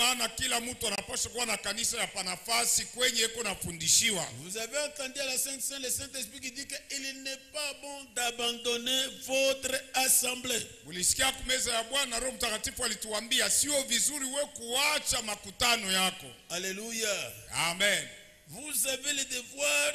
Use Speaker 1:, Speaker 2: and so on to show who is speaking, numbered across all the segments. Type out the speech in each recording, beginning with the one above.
Speaker 1: maana kila mtu anapaswa kuwa na kanisa ya panafasi kwenye eko nafundishiwa.
Speaker 2: Vous avez entendu à la Sainte Seine, le Saint-Esprit qui dit qu'il n'est pas bon d'abandonner votre assemblée.
Speaker 1: Mulisikia kumeza ya Bwana, Roho Mtakatifu alituambia sio vizuri we kuacha makutano yako.
Speaker 2: Alléluia.
Speaker 1: Amen.
Speaker 2: Vous avez le devoir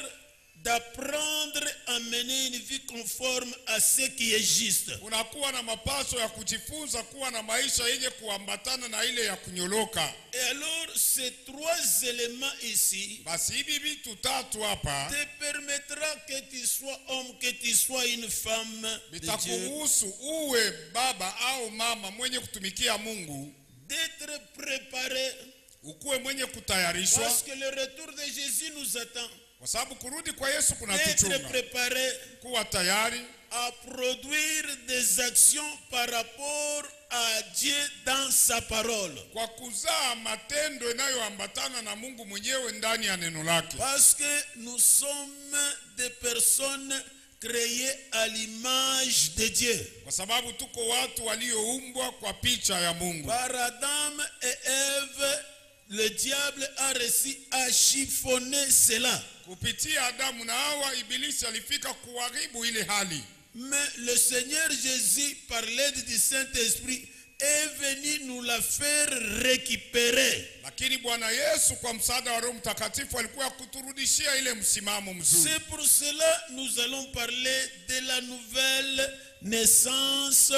Speaker 2: d'apprendre à mener une vie conforme à ce qui est juste.
Speaker 1: Unakuwa na mapaso ya kujifunza kuwa na maisha yenye kuambatana na ile ya kunyoloka.
Speaker 2: Et alors ces trois éléments ici
Speaker 1: Basi hivi vitu tatu hapa
Speaker 2: te permettra que tu sois homme, que tu sois une femme de Dieu,
Speaker 1: bitakuhusu uwe baba au mama mwenye kutumikia Mungu,
Speaker 2: d'être préparé,
Speaker 1: ukuwe mwenye kutayarishwa,
Speaker 2: parce que le retour de Jésus nous attend.
Speaker 1: kwa sababu kurudi kwa Yesu
Speaker 2: D'être
Speaker 1: kunatuchunga.
Speaker 2: préparé
Speaker 1: Kuwa tayari
Speaker 2: à produire des actions par rapport à Dieu dans sa parole.
Speaker 1: kwa kuzaa matendo yanayoambatana na Mungu mwenyewe ndani ya neno lake.
Speaker 2: Parce que nous sommes des personnes créées à l'image de Dieu.
Speaker 1: Kwa sababu tuko watu walioumbwa kwa picha ya Mungu.
Speaker 2: Par Adam et Ève, le diable a réussi à chiffonner cela.
Speaker 1: Kupitia Adamu na Hawa, Ibilisi alifika kuharibu ile hali.
Speaker 2: Mais le Seigneur Jésus, par l'aide du Saint-Esprit, est venu nous la faire récupérer.
Speaker 1: Lakini Bwana Yesu kwa msaada wa Roho Mtakatifu alikuwa kuturudishia ile msimamo mzuri.
Speaker 2: C'est pour cela que nous allons parler de la nouvelle naissance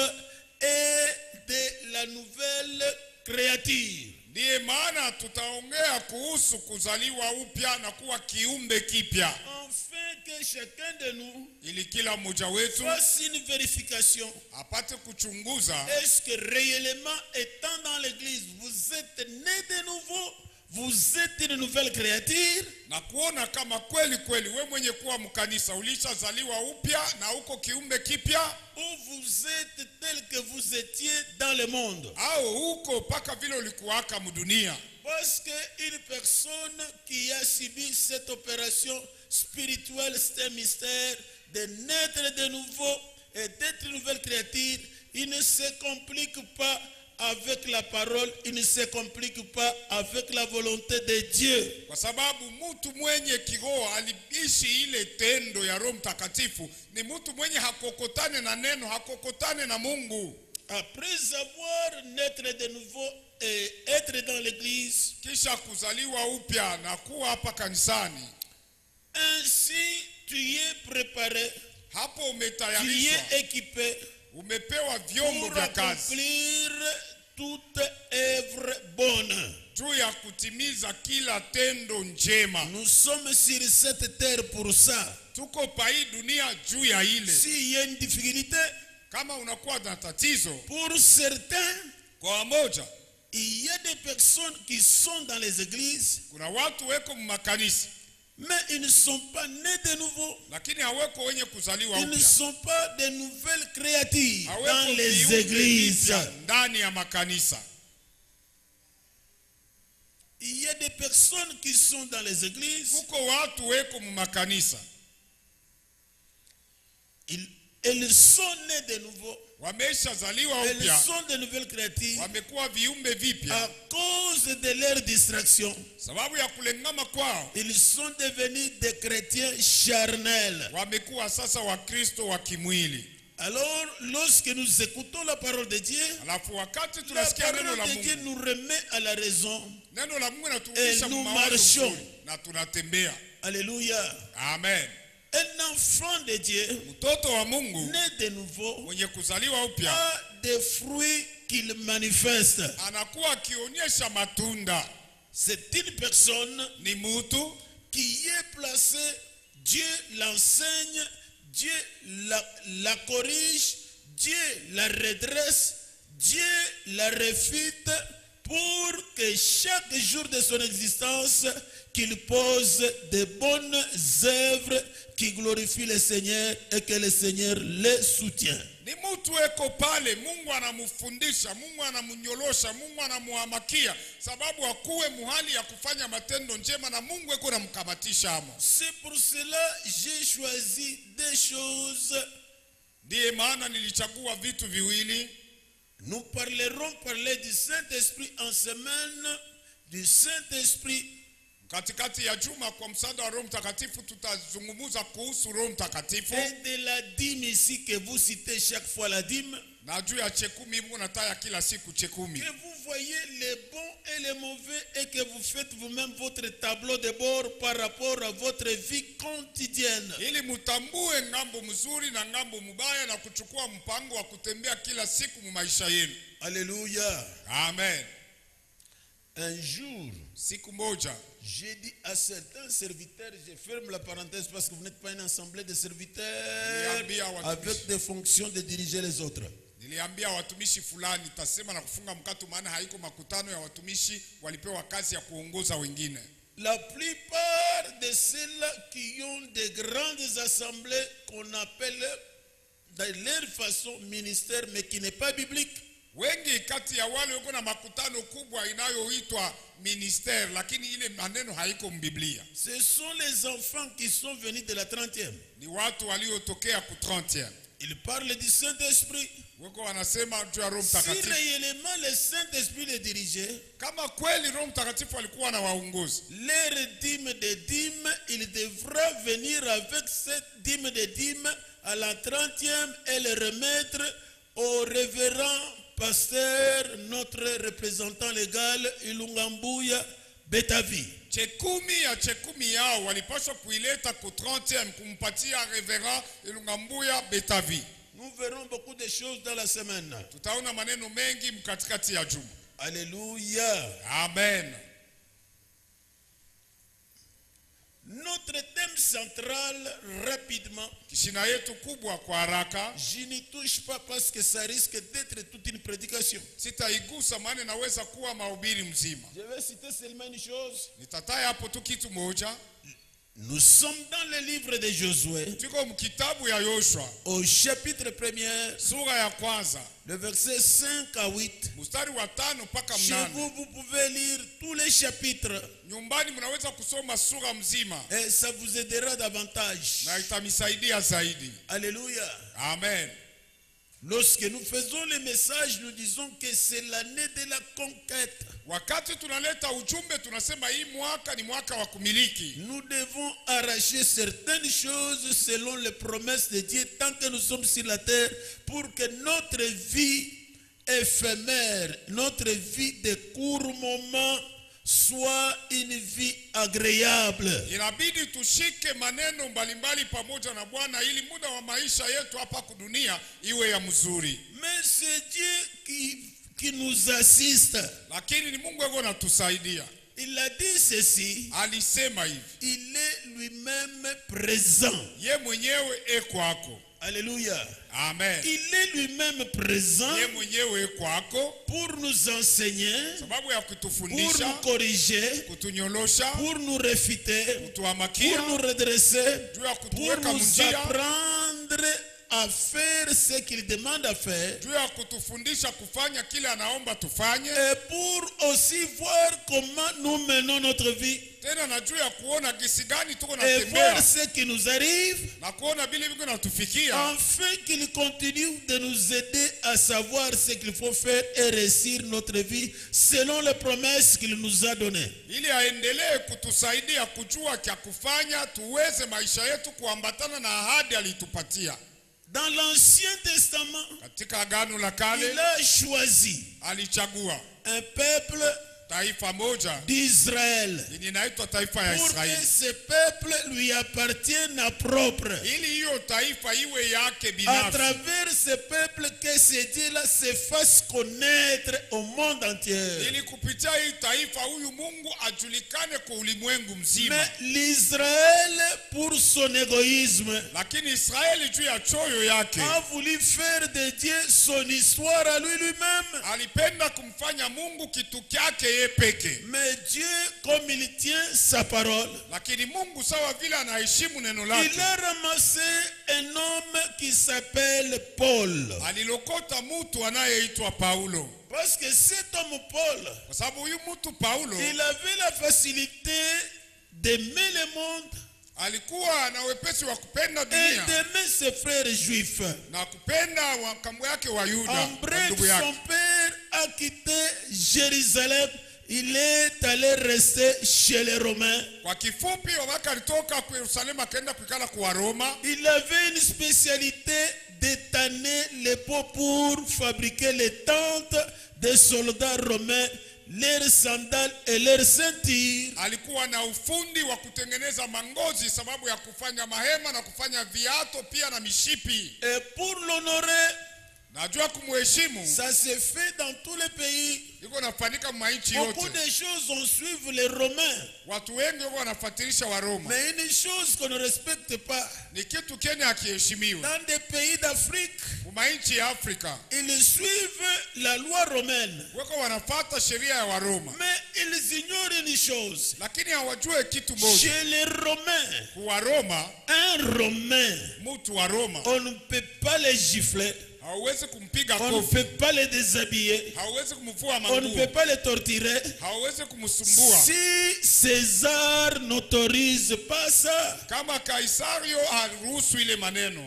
Speaker 2: et de la nouvelle créature.
Speaker 1: Ndiye maana tutaongea kuhusu kuzaliwa upya na kuwa kiumbe kipya,
Speaker 2: Afin que chacun de nous
Speaker 1: ili kila mmoja wetu
Speaker 2: fasse une vérification.
Speaker 1: apate kuchunguza,
Speaker 2: Est-ce que réellement, étant dans l'église, vous êtes né de nouveau? Vous êtes une nouvelle créature?
Speaker 1: na kuona kama kweli kweli we mwenye kuwa mkanisa ulishazaliwa upya na uko kiumbe kipya,
Speaker 2: Ou vous êtes tel que vous étiez dans le monde?
Speaker 1: au uko paka vile ulikuwaka mdunia.
Speaker 2: Parce qu'une personne qui a subi cette opération spirituelle, c'est un mystère, de naître de nouveau et d'être une nouvelle créature, il ne se complique pas avec la parole, il ne se complique pas avec la volonté de Dieu.
Speaker 1: Kwa sababu mtu mwenye kiroho aliishi ile tendo ya Roho Mtakatifu ni mtu mwenye hakokotane na neno, hakokotane na Mungu.
Speaker 2: Après avoir naître de nouveau et être dans l'église,
Speaker 1: Kisha kuzaliwa upya na kuwa hapa kanisani,
Speaker 2: ainsi tu es préparé,
Speaker 1: hapo
Speaker 2: tu
Speaker 1: umetayarishwa,
Speaker 2: es équipé
Speaker 1: umepewa vyombo
Speaker 2: pour
Speaker 1: vya kazi
Speaker 2: accomplir toute œuvre bonne.
Speaker 1: juu ya kutimiza kila tendo njema.
Speaker 2: Nous sommes sur cette terre pour ça.
Speaker 1: Tuko pa hii dunia juu ya ile.
Speaker 2: S'il y a une difficulté,
Speaker 1: Kama unakuwa na tatizo,
Speaker 2: pour certains,
Speaker 1: kwa wamoja
Speaker 2: il y a des personnes qui sont dans les églises,
Speaker 1: kuna watu weko mmakanisa
Speaker 2: mais ils ne sont pas nés de nouveau.
Speaker 1: lakini haweko wenye kuzaliwa
Speaker 2: Ils ne
Speaker 1: upya,
Speaker 2: sont pas de nouvelles créatures
Speaker 1: haweko
Speaker 2: dans les
Speaker 1: viumbe
Speaker 2: églises.
Speaker 1: vipya ndani ya makanisa.
Speaker 2: Il y a des personnes qui sont dans les églises,
Speaker 1: Kuko watu weko mmakanisa,
Speaker 2: elles sont nées de nouveau,
Speaker 1: wameshazaliwa
Speaker 2: elles
Speaker 1: upya,
Speaker 2: sont de nouvelles créatures
Speaker 1: wamekuwa viumbe
Speaker 2: à
Speaker 1: vipya.
Speaker 2: cause de leur distraction.
Speaker 1: Sababu ya kulengama kwao,
Speaker 2: Ils sont devenus des chrétiens charnels.
Speaker 1: wamekuwa sasa Wakristo wa kimwili.
Speaker 2: Alors, lorsque nous écoutons la parole de Dieu,
Speaker 1: Alafu wakati
Speaker 2: la
Speaker 1: tunasikia neno la
Speaker 2: parole de Dieu
Speaker 1: Mungu,
Speaker 2: nous remet à la raison.
Speaker 1: neno la Mungu
Speaker 2: Et
Speaker 1: inaturudisha
Speaker 2: nous
Speaker 1: mawazo
Speaker 2: marchons.
Speaker 1: mazuri na tunatembea.
Speaker 2: Alléluia.
Speaker 1: Amen.
Speaker 2: Un enfant de Dieu,
Speaker 1: Mtoto wa Mungu
Speaker 2: né de nouveau,
Speaker 1: mwenye kuzaliwa upya
Speaker 2: a des fruits qu'il manifeste.
Speaker 1: anakuwa akionyesha matunda.
Speaker 2: C'est une personne
Speaker 1: Ni mtu
Speaker 2: qui est placée, Dieu l'enseigne, Dieu la corrige, Dieu la redresse, Dieu la réfute pour que chaque jour de son existence, qu'il pose de bonnes œuvres qui glorifient le Seigneur et que le Seigneur les soutient.
Speaker 1: ni mtu eko pale, Mungu anamufundisha, Mungu anamunyolosha, Mungu anamuhamakia, sababu akuwe muhali ya kufanya matendo njema na Mungu eko namkamatisha amo.
Speaker 2: C'est pour cela que j'ai choisi deux choses.
Speaker 1: Ndiye maana nilichagua vitu viwili.
Speaker 2: Nous parlerons parler du Saint-Esprit en semaine, du Saint-Esprit.
Speaker 1: Katikati ya juma kwa msaada wa Roho Mtakatifu tutazungumza kuhusu Roho Mtakatifu.
Speaker 2: Et de la dîme ici que vous citez chaque fois la dîme.
Speaker 1: Na juu ya chekumi Mungu nataya kila siku chekumi.
Speaker 2: Que vous voyez les bons et les mauvais et que vous faites vous-même votre tableau de bord par rapport à votre vie quotidienne.
Speaker 1: Ili mutambue ngambo mzuri na ngambo mubaya na kuchukua mpango wa kutembea kila siku mu maisha yenu.
Speaker 2: Alléluia.
Speaker 1: Amen.
Speaker 2: Un jour,
Speaker 1: siku moja,
Speaker 2: j'ai dit à certains serviteurs, je ferme la parenthèse parce que vous n'êtes pas une assemblée de serviteurs avec des fonctions de diriger les autres.
Speaker 1: Niliambia watumishi fulani, tasema na kufunga mkato maana haiko makutano ya watumishi walipewa kazi ya kuongoza wengine.
Speaker 2: La plupart de ceux-là qui ont de grandes assemblées qu'on appelle de leur façon ministère mais qui n'est pas biblique.
Speaker 1: Wengi kati ya wale wako na makutano kubwa inayoitwa ministère lakini ile maneno haiko mbiblia.
Speaker 2: Ce sont les enfants qui sont venus de la 30e.
Speaker 1: Ni watu waliotokea ku 30e.
Speaker 2: Ils parlent du Saint-Esprit.
Speaker 1: Wako wanasema juu ya Roho
Speaker 2: Si
Speaker 1: Mtakatifu.
Speaker 2: réellement le Saint-Esprit les dirigeait,
Speaker 1: kama kweli Roho Mtakatifu alikuwa na waongozi,
Speaker 2: leur dîme de dîme, il devra venir avec cette dîme de dîme à la 30e et le remettre au révérend pasteur, notre représentant légal, Ilungambuya Betavi.
Speaker 1: chekumi yao walipaswa kuileta ku 30e kumpatia reverend Ilungambuya Betavi.
Speaker 2: Nous verrons beaucoup de choses dans la semaine.
Speaker 1: Tutaona maneno mengi mkatikati ya juma.
Speaker 2: Alléluia.
Speaker 1: Amen.
Speaker 2: Notre thème central, rapidement,
Speaker 1: Kishina yetu kubwa kwa haraka.
Speaker 2: je n'y touche pas parce que ça risque d'être toute une prédication.
Speaker 1: Sitaigusa maana naweza kuwa mahubiri mzima.
Speaker 2: Je vais citer seulement une chose.
Speaker 1: Nitataya hapo tu kitu moja.
Speaker 2: Nous sommes dans le livre de Josué,
Speaker 1: Tuko mkitabu ya Yoshua,
Speaker 2: au chapitre 1er,
Speaker 1: sura ya kwanza,
Speaker 2: le verset 5 à 8.
Speaker 1: mstari wa 5 mpaka
Speaker 2: Chez
Speaker 1: 8.
Speaker 2: vous, vous pouvez lire tous les chapitres
Speaker 1: Nyumbani mnaweza kusoma sura mzima
Speaker 2: et ça vous aidera davantage.
Speaker 1: na itamisaidia zaidi.
Speaker 2: Alléluia.
Speaker 1: Amen.
Speaker 2: Lorsque nous faisons les messages, nous disons que c'est l'année de la conquête.
Speaker 1: Wakati tunaleta ujumbe tunasema hii mwaka ni mwaka wa kumiliki.
Speaker 2: Nous devons arracher certaines choses selon les promesses de Dieu tant que nous sommes sur la terre pour que notre vie éphémère, notre vie de court moment soit une vie agréable.
Speaker 1: Inabidi tushike maneno mbalimbali pamoja na Bwana ili muda wa maisha yetu hapa kudunia iwe ya mzuri.
Speaker 2: Mais c'est Dieu qui nous assiste.
Speaker 1: Lakini ni Mungu yeye anatusaidia.
Speaker 2: Il a dit ceci.
Speaker 1: Alisema hivi.
Speaker 2: Il est lui-même présent.
Speaker 1: Ye mwenyewe eko ako.
Speaker 2: Alléluia.
Speaker 1: Amen.
Speaker 2: Il est lui-même présent
Speaker 1: Ye mwenyewe eko ako
Speaker 2: pour nous enseigner,
Speaker 1: sababu ya
Speaker 2: pour
Speaker 1: kutufundisha,
Speaker 2: nous corriger,
Speaker 1: kutunyolosha,
Speaker 2: pour nous réfuter,
Speaker 1: kutuhamakia,
Speaker 2: pour nous redresser,
Speaker 1: juu ya
Speaker 2: pour
Speaker 1: kutuweka
Speaker 2: nous
Speaker 1: mnjia,
Speaker 2: apprendre à faire ce qu'il demande à faire,
Speaker 1: juu ya kutufundisha kufanya kile anaomba tufanye,
Speaker 2: et pour aussi voir comment nous menons notre vie,
Speaker 1: tena na juu ya kuona gisi gani tuko
Speaker 2: et
Speaker 1: natembea
Speaker 2: voir ce qui nous arrive,
Speaker 1: na kuona vile viko natufikia,
Speaker 2: afin qu'il continue de nous aider à savoir ce qu'il faut faire et réussir notre vie selon les promesses qu'il nous a données.
Speaker 1: ili aendelee kutusaidia kujua kya kufanya tuweze maisha yetu kuambatana na ahadi alitupatia.
Speaker 2: Dans l'Ancien Testament,
Speaker 1: Katika Agano la Kale
Speaker 2: il a choisi
Speaker 1: alichagua
Speaker 2: un peuple
Speaker 1: taifa moja
Speaker 2: d'Israël
Speaker 1: inaitwa taifa ya
Speaker 2: pour que
Speaker 1: Israeli,
Speaker 2: ce peuple lui appartienne à propre.
Speaker 1: ili hiyo taifa iwe yake
Speaker 2: À
Speaker 1: binafsi,
Speaker 2: travers ce peuple, que ce Dieu-là se fasse connaître au monde entier.
Speaker 1: ili kupitia hii taifa huyu Mungu ajulikane kwa ulimwengu mzima.
Speaker 2: Mais l'Israël, pour son égoïsme,
Speaker 1: Lakini Israeli juu ya choyo yake
Speaker 2: a voulu faire de Dieu son histoire à lui-même.
Speaker 1: alipenda kumfanya Mungu kitu kyake yeye peke.
Speaker 2: Mais Dieu, comme il tient sa parole,
Speaker 1: Lakini Mungu sawa vile anaheshimu neno
Speaker 2: il
Speaker 1: lake,
Speaker 2: a ramassé un homme qui s'appelle Paul.
Speaker 1: alilokota mtu anayeitwa Paulo.
Speaker 2: Parce que cet homme Paul,
Speaker 1: Kwa sababu huyu mtu Paulo
Speaker 2: il avait la facilité d'aimer le monde,
Speaker 1: alikuwa na wepesi wa kupenda
Speaker 2: et
Speaker 1: dunia
Speaker 2: d'aimer ses frères juifs.
Speaker 1: na kupenda wakambo yake wa Yuda,
Speaker 2: En bref,
Speaker 1: ndugu yake.
Speaker 2: son père a quitté Jérusalem. Il est allé rester chez les Romains.
Speaker 1: Kwa kifupi, wakati alitoka kwa Yerusalemu akaenda kuikala kwa Roma.
Speaker 2: Il avait une spécialité d'étaner les peaux pour fabriquer les tentes des soldats romains, leurs sandales et leurs ceintures.
Speaker 1: Alikuwa na ufundi wa kutengeneza mangozi sababu ya kufanya mahema na kufanya viato pia na mishipi.
Speaker 2: Et pour l'honorer,
Speaker 1: Najua kumheshimu,
Speaker 2: ça se fait dans tous les pays.
Speaker 1: iko nafanyika maichi
Speaker 2: Beaucoup
Speaker 1: yote.
Speaker 2: de choses on suit les Romains.
Speaker 1: Watu wengi wako wanafuatilisha wa Roma.
Speaker 2: Mais une chose qu'on ne respecte pas,
Speaker 1: Ni kitu Kenya akiheshimiwa.
Speaker 2: dans des pays d'Afrique,
Speaker 1: Maichi ya Afrika
Speaker 2: ils suivent la loi romaine.
Speaker 1: wako wanafuata sheria ya Waroma,
Speaker 2: Mais ils ignorent une chose.
Speaker 1: lakini hawajue kitu moja.
Speaker 2: Chez les Romains,
Speaker 1: Kwa Roma,
Speaker 2: un Romain,
Speaker 1: mtu wa Roma
Speaker 2: on ne peut pas les gifler,
Speaker 1: hauwezi kumpiga
Speaker 2: on ne
Speaker 1: kofi,
Speaker 2: peut pas les déshabiller,
Speaker 1: hauwezi kumvua
Speaker 2: on ne peut
Speaker 1: manguo,
Speaker 2: pas les torturer.
Speaker 1: hauwezi kumsumbua.
Speaker 2: Si César n'autorise pas ça.
Speaker 1: Kama Kaisario haruhusu ile maneno.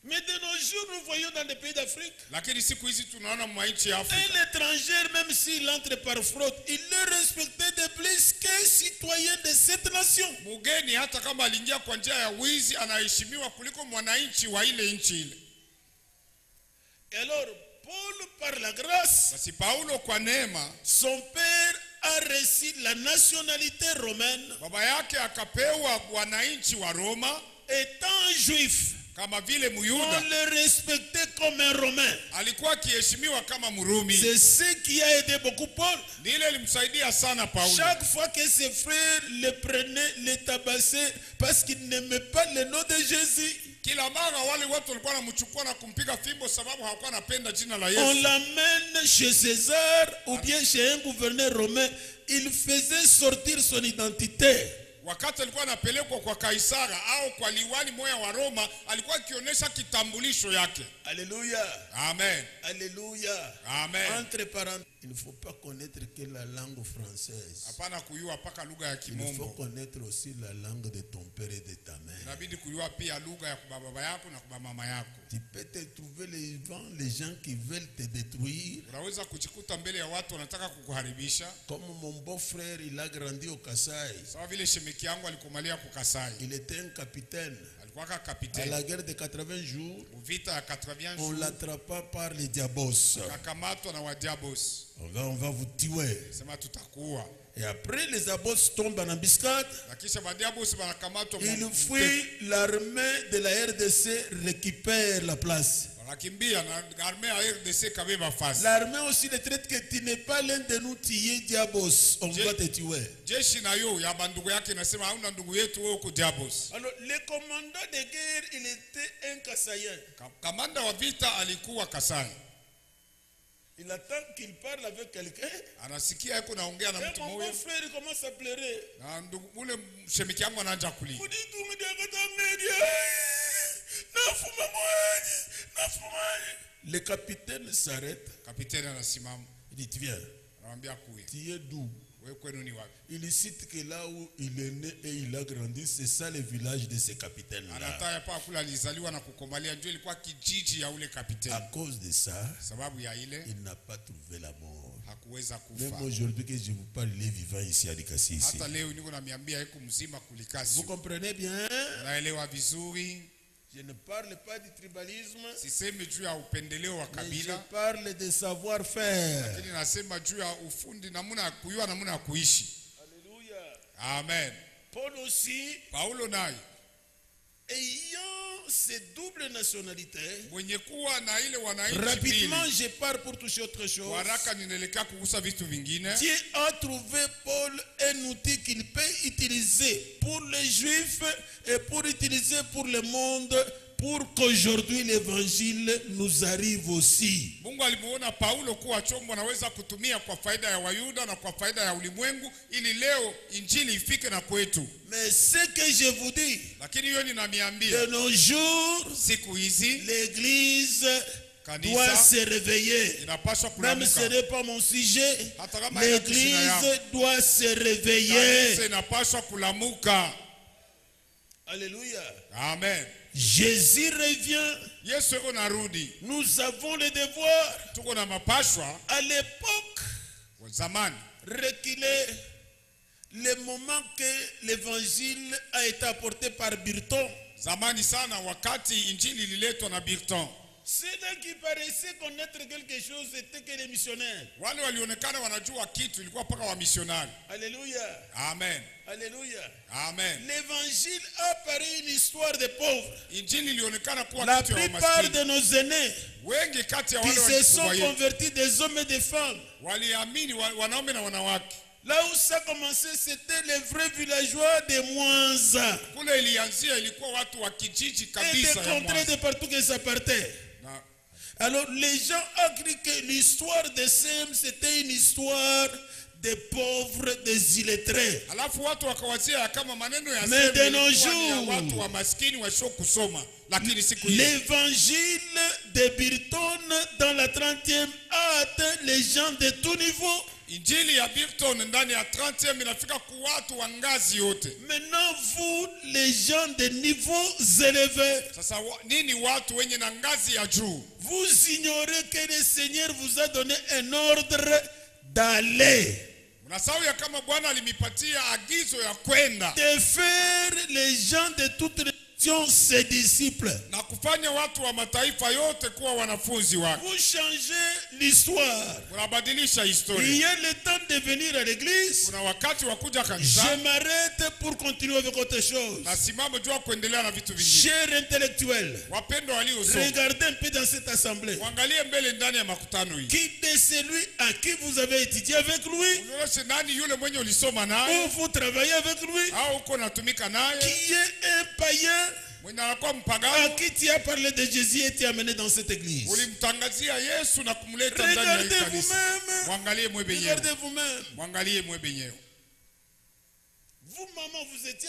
Speaker 2: Mais de nos jours, nous voyons dans des pays d'Afrique,
Speaker 1: Lakini siku hizi tunaona maichi ya
Speaker 2: un
Speaker 1: Afrika,
Speaker 2: étranger, même s'il entre par fraude, il est respecté de plus qu'un citoyen de cette nation.
Speaker 1: mgeni hata kama aliingia kwa njia ya wizi anaheshimiwa kuliko mwananchi wa ile nchi ile.
Speaker 2: Et alors, Paul, par la grâce,
Speaker 1: Basi Paulo kwa neema,
Speaker 2: son père a reçu la nationalité romaine.
Speaker 1: baba yake akapewa wananchi wa Roma.
Speaker 2: Étant juif,
Speaker 1: Kama vile
Speaker 2: on
Speaker 1: Muyuda
Speaker 2: le respectait comme un Romain.
Speaker 1: alikuwa akiheshimiwa kama Mrumi.
Speaker 2: C'est ce qui a aidé beaucoup Paul.
Speaker 1: Ni ile ilimsaidia sana Paulo.
Speaker 2: Chaque fois que ses frères le prenaient, le tabassaient parce qu'ils n'aimaient pas le nom de Jésus.
Speaker 1: Kila mara wale watu walikuwa wanamchukua na kumpiga fimbo sababu hawakuwa wanapenda jina la
Speaker 2: On
Speaker 1: Yesu.
Speaker 2: l'amène chez César ou bien chez un gouverneur romain. Il faisait sortir son identité.
Speaker 1: Wakati alikuwa anapelekwa kwa Kaisara au kwa liwali moya wa Roma, alikuwa akionyesha kitambulisho yake.
Speaker 2: Alléluia.
Speaker 1: Amen.
Speaker 2: Alléluia.
Speaker 1: Amen.
Speaker 2: Entre parenthèses, il ne faut pas connaître que la langue française.
Speaker 1: Hapana kujua paka lugha ya
Speaker 2: Il faut
Speaker 1: Kimombo.
Speaker 2: connaître aussi la langue de ton père et de ta mère.
Speaker 1: Inabidi kujua pia lugha ya kwa baba yako na kwa mama yako.
Speaker 2: Tu peux te trouver les gens qui veulent te détruire.
Speaker 1: Unaweza kujikuta mbele ya watu wanataka kukuharibisha.
Speaker 2: Comme mon beau-frère, il a grandi au Kasaï.
Speaker 1: Sawa vile shemeki yangu alikomalia kukasai.
Speaker 2: Il était un capitaine.
Speaker 1: Alikuwa
Speaker 2: À
Speaker 1: kapiteni.
Speaker 2: la guerre de 80 jours,
Speaker 1: Vita ya 80
Speaker 2: on
Speaker 1: jours
Speaker 2: l'attrapa par les diabos.
Speaker 1: akakamatwa na wadiabos.
Speaker 2: On va vous tuer.
Speaker 1: Sema tutakuwa.
Speaker 2: Et après, les abos tombent en embuscade.
Speaker 1: Na kisha madiabos wanakamatwa.
Speaker 2: Il fuit, l'armée de la RDC récupère la place.
Speaker 1: Wanakimbia na armée ya RDC kabeba fasi.
Speaker 2: L'armée aussi le traite que tu n'es pas l'un de nous, tu es diabos. On va te tuer.
Speaker 1: Jeshi na yo ya bandugu yake nasema hauna ndugu yetu wewe uko diabos.
Speaker 2: Alors, le commandant de guerre, il était un Kassaïen.
Speaker 1: Kamanda wa vita alikuwa Kasai.
Speaker 2: Il attend qu'il parle avec quelqu'un.
Speaker 1: Anasikia yuko naongea na
Speaker 2: Et
Speaker 1: mtu
Speaker 2: mon
Speaker 1: mmoja.
Speaker 2: beau frère commence à pleurer.
Speaker 1: Na ndugu ule shemiki yangu anaanza kulia.
Speaker 2: Le capitaine s'arrête.
Speaker 1: Kapiteni anasimama.
Speaker 2: Il dit, viens,
Speaker 1: Anamwambia kuya.
Speaker 2: tu es d'où?
Speaker 1: Wewe kwenu ni wapi?
Speaker 2: Il cite que là où il est né et il a grandi, c'est ça le village de ce capitaine-là.
Speaker 1: Anataya pa kula alizaliwa na kukomalia njoo ilikuwa kijiji ya ule
Speaker 2: À
Speaker 1: kapiteni.
Speaker 2: cause de ça,
Speaker 1: Sababu ya ile
Speaker 2: il n'a pas trouvé la mort.
Speaker 1: hakuweza
Speaker 2: Même
Speaker 1: kufa.
Speaker 2: aujourd'hui que je vous parle, il est vivant ici à Likasi. Ici.
Speaker 1: Hata leo niko namiambia yuko mzima kulikasi.
Speaker 2: Vous comprenez bien?
Speaker 1: Naelewa vizuri.
Speaker 2: Je ne parle pas du tribalisme,
Speaker 1: Sisemi juu ya upendeleo wa
Speaker 2: mais je
Speaker 1: kabila.
Speaker 2: parle de savoir-faire.
Speaker 1: Lakini nasema juu ya ufundi namna ya kujua namna ya kuishi.
Speaker 2: Alléluia.
Speaker 1: Amen.
Speaker 2: Paul aussi,
Speaker 1: Paulo naye
Speaker 2: ayant cette double nationalité,
Speaker 1: mwenye kuwa na ile wananchi
Speaker 2: rapidement
Speaker 1: mbili.
Speaker 2: je pars pour toucher autre chose.
Speaker 1: Haraka ninaelekea kugusa vitu vingine.
Speaker 2: Dieu a trouvé Paul un outil qu'il peut utiliser pour les Juifs et pour utiliser pour le monde, pour qu'aujourd'hui l'évangile nous arrive aussi.
Speaker 1: Mungu alimuona Paulo kuwa chombo anaweza kutumia kwa faida ya Wayuda na kwa faida ya ulimwengu ili leo injili ifike na kwetu.
Speaker 2: Mais ce que je vous dis,
Speaker 1: Lakini hiyo
Speaker 2: de
Speaker 1: ninamiambia
Speaker 2: nos jours,
Speaker 1: siku hizi
Speaker 2: l'église doit se réveiller.
Speaker 1: inapaswa
Speaker 2: Même
Speaker 1: kulamuka.
Speaker 2: ce n'est pas mon sujet.
Speaker 1: Hata kama haina kushina
Speaker 2: L'église
Speaker 1: yangu.
Speaker 2: doit se réveiller.
Speaker 1: Kanisa inapaswa kulamuka.
Speaker 2: Alléluia.
Speaker 1: Amen.
Speaker 2: Jésus revient.
Speaker 1: Yesu yuko narudi.
Speaker 2: Nous avons le devoir,
Speaker 1: Tuko na mapashwa
Speaker 2: à l'époque,
Speaker 1: wa zamani.
Speaker 2: reculer le moment que l'évangile a été apporté par Birton.
Speaker 1: Zamani sana wakati injili ililetwa na Birton.
Speaker 2: Ceux-là qui paraissaient connaître quelque chose étaient que les missionnaires.
Speaker 1: Wale walionekana wanajua kitu ilikuwa paka wa misionari.
Speaker 2: Alléluia.
Speaker 1: Amen.
Speaker 2: Alléluia.
Speaker 1: Amen.
Speaker 2: L'évangile a paru une histoire de pauvres.
Speaker 1: Injili ilionekana kuwa
Speaker 2: La
Speaker 1: kitu ya
Speaker 2: plupart
Speaker 1: maskini.
Speaker 2: de nos aînés
Speaker 1: Wengi kati ya
Speaker 2: qui
Speaker 1: wale
Speaker 2: se sont
Speaker 1: walikuwa
Speaker 2: convertis, des hommes et des femmes,
Speaker 1: waliamini wanaume na wanawake.
Speaker 2: là où ça commençait, c'était les vrais villageois de Mwanza
Speaker 1: Kule ilianzia ilikuwa watu wa kijiji
Speaker 2: et
Speaker 1: kabisa
Speaker 2: des
Speaker 1: ya
Speaker 2: contrées
Speaker 1: Mwanza.
Speaker 2: de partout que ça partait.
Speaker 1: Na
Speaker 2: Alors les gens ont cru que l'histoire de Sem, c'était une histoire des pauvres, des illettrés.
Speaker 1: alafu watu wakawazia kama maneno ya
Speaker 2: Mais de
Speaker 1: sema
Speaker 2: nos
Speaker 1: ilikuwa ni ya
Speaker 2: jours,
Speaker 1: watu wa maskini wasio kusoma, lakini siku hizi
Speaker 2: L'évangile de Birton dans la 30e a atteint les gens de tout niveau.
Speaker 1: injili ya Birton ndani ya 30 inafika kwa watu wa ngazi yote.
Speaker 2: Maintenant, vous, les gens de niveaux élevés,
Speaker 1: Sasa nini watu wenye na ngazi ya juu?
Speaker 2: vous ignorez que le Seigneur vous a donné un ordre d'aller,
Speaker 1: Unasahau ya kama Bwana alimipatia agizo ya kwenda
Speaker 2: de faire les gens de toutes les nations ses disciples.
Speaker 1: na kufanya watu wa mataifa yote kuwa wanafunzi wake.
Speaker 2: Vous changez l'histoire.
Speaker 1: Unabadilisha
Speaker 2: Il
Speaker 1: historia.
Speaker 2: y a le temps de venir à l'église.
Speaker 1: Kuna wakati wa kuja
Speaker 2: Je
Speaker 1: kanisa
Speaker 2: m'arrête pour continuer avec autre chose.
Speaker 1: na simama juu ya kuendelea na vitu vingine.
Speaker 2: Chers intellectuels,
Speaker 1: Wapendwa waliosoma,
Speaker 2: regardez un peu dans cette assemblée.
Speaker 1: waangalie mbele ndani ya makutano hii.
Speaker 2: Qui est celui à qui vous avez étudié avec lui,
Speaker 1: Unaona nani yule mwenye ulisoma naye
Speaker 2: ou vous travaillez avec lui,
Speaker 1: au uko natumika naye,
Speaker 2: qui est un païen
Speaker 1: mwenye anakuwa
Speaker 2: à
Speaker 1: mpagano,
Speaker 2: qui tu as parlé de Jésus et tu as amené dans cette église.
Speaker 1: ulimtangazia Yesu na kumleta ndani ya hii
Speaker 2: Regardez
Speaker 1: kanisa.
Speaker 2: vous-même.
Speaker 1: Mwangalie mwe benyewe.
Speaker 2: Regardez vous-même.
Speaker 1: Mwangalie mwe benyewe.
Speaker 2: Vous, maman, vous étiez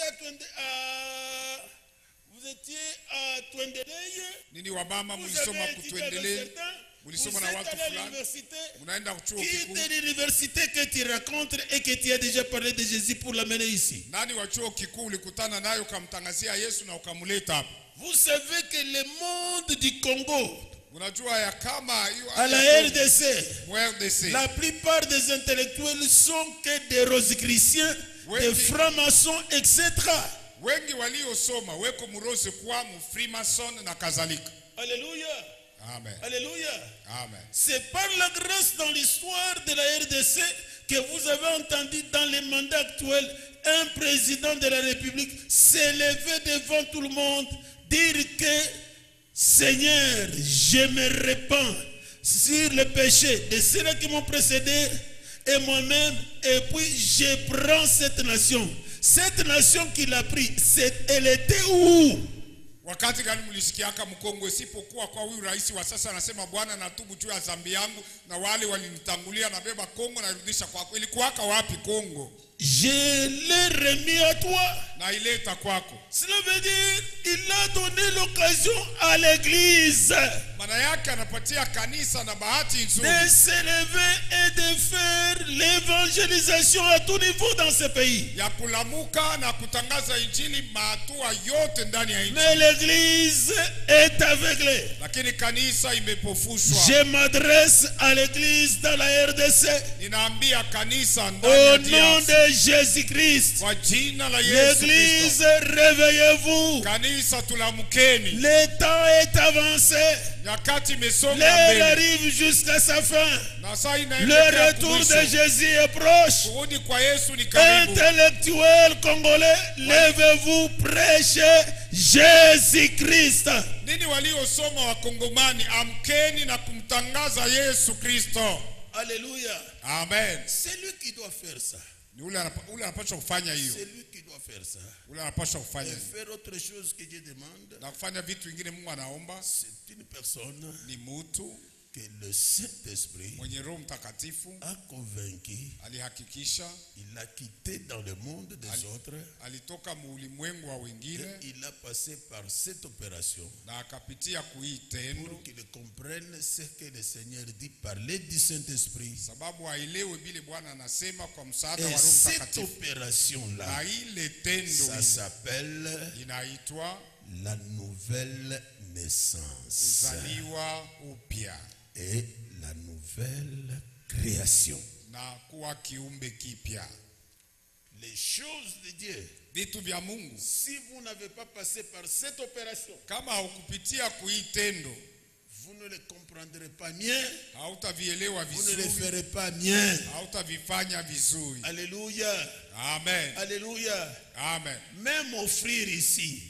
Speaker 2: à Twendeleye.
Speaker 1: Nini wa mama
Speaker 2: Vous
Speaker 1: mlisoma
Speaker 2: avez étudié avec
Speaker 1: kutuendelee,
Speaker 2: certains. Vous
Speaker 1: mlisoma
Speaker 2: êtes
Speaker 1: na watu
Speaker 2: allé à
Speaker 1: fulani,
Speaker 2: l'université.
Speaker 1: mnaenda chuo
Speaker 2: Qui
Speaker 1: kikuu.
Speaker 2: est l'université que tu rencontres et que tu as déjà parlé de Jésus pour l'amener ici?
Speaker 1: Nani wa chuo kikuu ulikutana nayo ukamtangazia Yesu na ukamleta hapa?
Speaker 2: Vous savez que le monde du Congo,
Speaker 1: Unajua ya kama hiyo
Speaker 2: à la RDC,
Speaker 1: RDC
Speaker 2: la plupart des intellectuels sont que des rosicruciens, des francs-maçons, etc.
Speaker 1: wengi waliosoma weko murose kwa mfreemason na kadhalika.
Speaker 2: Alléluia.
Speaker 1: Amen.
Speaker 2: Alléluia.
Speaker 1: Amen.
Speaker 2: C'est par la grâce dans l'histoire de la RDC que vous avez entendu dans les mandats actuels un président de la République s'élever devant tout le monde, dire que Seigneur, je me répands sur le péché de ceux-là qui m'ont précédé et moi-même, et puis je prends cette nation. Cette nation qu'il a pris, elle était où?
Speaker 1: Wakati gani mlisikiaka Mkongo isipokuwa kwa huyu rais wa sasa anasema Bwana natubu juu ya dhambi yangu na wale walinitangulia na beba Kongo na rudisha kwako. Ilikuwaka wapi Kongo?
Speaker 2: Je l'ai remis à toi.
Speaker 1: Na ileta kwako.
Speaker 2: Cela veut dire il a donné l'occasion à l'église
Speaker 1: Maana yake anapatia kanisa na bahati nzuri
Speaker 2: de s'élever et de faire l'évangélisation à tout niveau dans ce pays.
Speaker 1: ya kulamuka na kutangaza injili mahatua yote ndani ya nchi.
Speaker 2: Mais l'église est aveuglée.
Speaker 1: Lakini kanisa imepofushwa.
Speaker 2: Je m'adresse à l'église dans la RDC
Speaker 1: Ninaambia kanisa ndani
Speaker 2: au
Speaker 1: ya
Speaker 2: nom
Speaker 1: DRC.
Speaker 2: de Jésus-Christ.
Speaker 1: Kwa jina la Yesu
Speaker 2: L'église,
Speaker 1: Kristo.
Speaker 2: réveillez-vous.
Speaker 1: Kanisa tulamukeni.
Speaker 2: Le temps est avancé.
Speaker 1: Nyakati imesonga
Speaker 2: L'heure
Speaker 1: mbele.
Speaker 2: arrive jusqu'à sa fin.
Speaker 1: Na saa
Speaker 2: Le
Speaker 1: inaelekea
Speaker 2: retour de
Speaker 1: kumwisho.
Speaker 2: Jésus est proche.
Speaker 1: Kurudi kwa Yesu ni karibu.
Speaker 2: Intellectuels congolais, levez-vous, prêchez Jésus-Christ.
Speaker 1: Nini waliosoma wakongomani, amkeni na kumtangaza Yesu Kristo.
Speaker 2: Alléluia.
Speaker 1: Amen.
Speaker 2: C'est lui qui doit faire ça.
Speaker 1: Ni ule anapaswa kufanya hiyo.
Speaker 2: C'est lui qui doit faire ça.
Speaker 1: Ule anapaswa kufanya
Speaker 2: Et
Speaker 1: hiyo.
Speaker 2: faire autre chose que Dieu demande,
Speaker 1: Na kufanya vitu vingine Mungu anaomba
Speaker 2: c'est une personne
Speaker 1: ni mtu
Speaker 2: que le Saint-Esprit
Speaker 1: mwenye Roho Mtakatifu
Speaker 2: a convaincu,
Speaker 1: alihakikisha
Speaker 2: il il a quitté dans le monde des autres
Speaker 1: alitoka muulimwengu wa
Speaker 2: et
Speaker 1: wengine
Speaker 2: il a passé par cette opération
Speaker 1: na akapitia kuhii tendo,
Speaker 2: pour qu'il comprenne ce que le Seigneur dit par l'aide du Saint-Esprit.
Speaker 1: sababu aelewe bile Bwana anasema kwa msaada
Speaker 2: Et
Speaker 1: wa Roho
Speaker 2: cette
Speaker 1: Mtakatifu.
Speaker 2: opération-là,
Speaker 1: Na ile tendo
Speaker 2: ça s'appelle
Speaker 1: inaitwa
Speaker 2: la nouvelle naissance
Speaker 1: kuzaliwa upya
Speaker 2: et la nouvelle création.
Speaker 1: na kuwa kiumbe kipya.
Speaker 2: Les choses de Dieu,
Speaker 1: Vitu vya Mungu
Speaker 2: si vous n'avez pas passé par cette opération,
Speaker 1: kama haukupitia kuhii tendo,
Speaker 2: vous ne les comprendrez pas bien,
Speaker 1: hautavielewa
Speaker 2: vous ne les
Speaker 1: vizuri,
Speaker 2: ferez pas bien.
Speaker 1: hautavifanya vizuri.
Speaker 2: Alléluia,
Speaker 1: Amen.
Speaker 2: alléluia.
Speaker 1: Amen.
Speaker 2: Même offrir ici,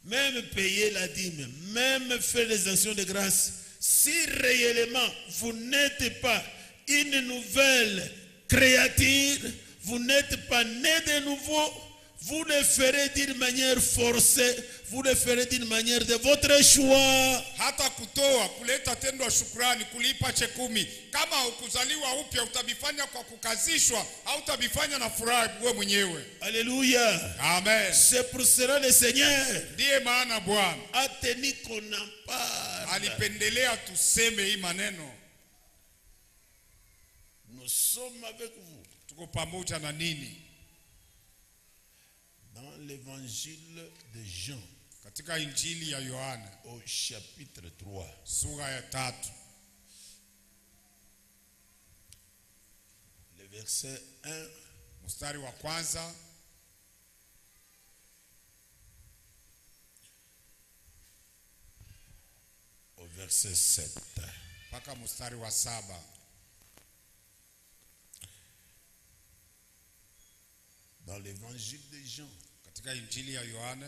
Speaker 2: même payer la dîme, même faire les actions de grâce, si réellement vous n'êtes pas une nouvelle créature, vous n'êtes pas né de nouveau, vous le ferez d'une manière forcée, vous le ferez d'une manière de votre choix.
Speaker 1: Hata kutoa, kuleta tendo la shukrani, kulipa chekumi, kama hukuzaliwa upya utabifanya kwa kukazishwa au utabifanya na furaha wewe mwenyewe.
Speaker 2: Alléluia.
Speaker 1: Amen.
Speaker 2: C'est pour cela le Seigneur
Speaker 1: Ndiye maana Bwana
Speaker 2: a tenu qu'on en parle.
Speaker 1: alipendelea tuseme hii maneno.
Speaker 2: Nous sommes avec vous.
Speaker 1: Tuko pamoja na nini?
Speaker 2: Dans l'évangile de Jean,
Speaker 1: Katika Injili ya Yohana
Speaker 2: au chapitre 3,
Speaker 1: sura ya 3
Speaker 2: le verset 1
Speaker 1: mstari wa kwanza
Speaker 2: au verset 7.
Speaker 1: mpaka mstari wa 7.
Speaker 2: Dans l'évangile de Jean,
Speaker 1: Katika Injili ya Yohana,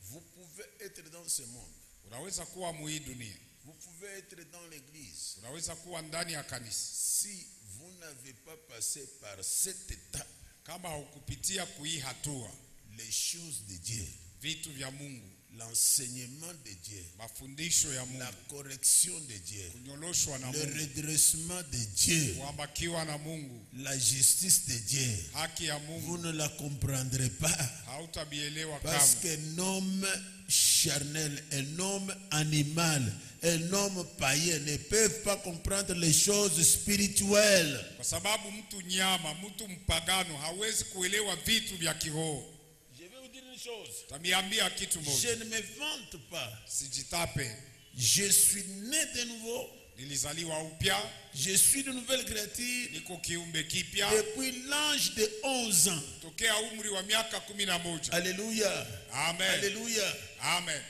Speaker 2: vous pouvez être dans ce monde,
Speaker 1: unaweza kuwa muhii dunia,
Speaker 2: vous pouvez être dans l'église.
Speaker 1: unaweza kuwa ndani ya kanisa.
Speaker 2: Si vous n'avez pas passé par cette étape,
Speaker 1: Kama hukupitia kuhii hatua,
Speaker 2: les choses de Dieu,
Speaker 1: vitu vya Mungu,
Speaker 2: l'enseignement de Dieu,
Speaker 1: mafundisho ya Mungu,
Speaker 2: la correction de Dieu,
Speaker 1: kunyoloshwa na
Speaker 2: le
Speaker 1: Mungu,
Speaker 2: redressement de Dieu,
Speaker 1: kuambakiwa na Mungu,
Speaker 2: la justice de Dieu,
Speaker 1: haki ya
Speaker 2: vous
Speaker 1: Mungu,
Speaker 2: ne la comprendrez pas.
Speaker 1: hautabielewa
Speaker 2: Parce
Speaker 1: kama.
Speaker 2: qu'un homme charnel, un homme animal, un homme païen ne peuvent pas comprendre les choses spirituelles.
Speaker 1: Kwa sababu mtu nyama, mtu mpagano hawezi kuelewa vitu vya kiroho.
Speaker 2: Je vais vous dire une chose.
Speaker 1: Tamiambia kitu
Speaker 2: Je
Speaker 1: moja.
Speaker 2: ne me vante pas.
Speaker 1: Sijitape.
Speaker 2: Je suis né de nouveau.
Speaker 1: Nilizaliwa upya,
Speaker 2: Je suis de nouvelle créature
Speaker 1: niko kiumbe kipya
Speaker 2: depuis l'âge de 11 ans.
Speaker 1: tokea umri wa miaka 11.
Speaker 2: Alléluia.
Speaker 1: Amen.
Speaker 2: Alléluia.
Speaker 1: Amen.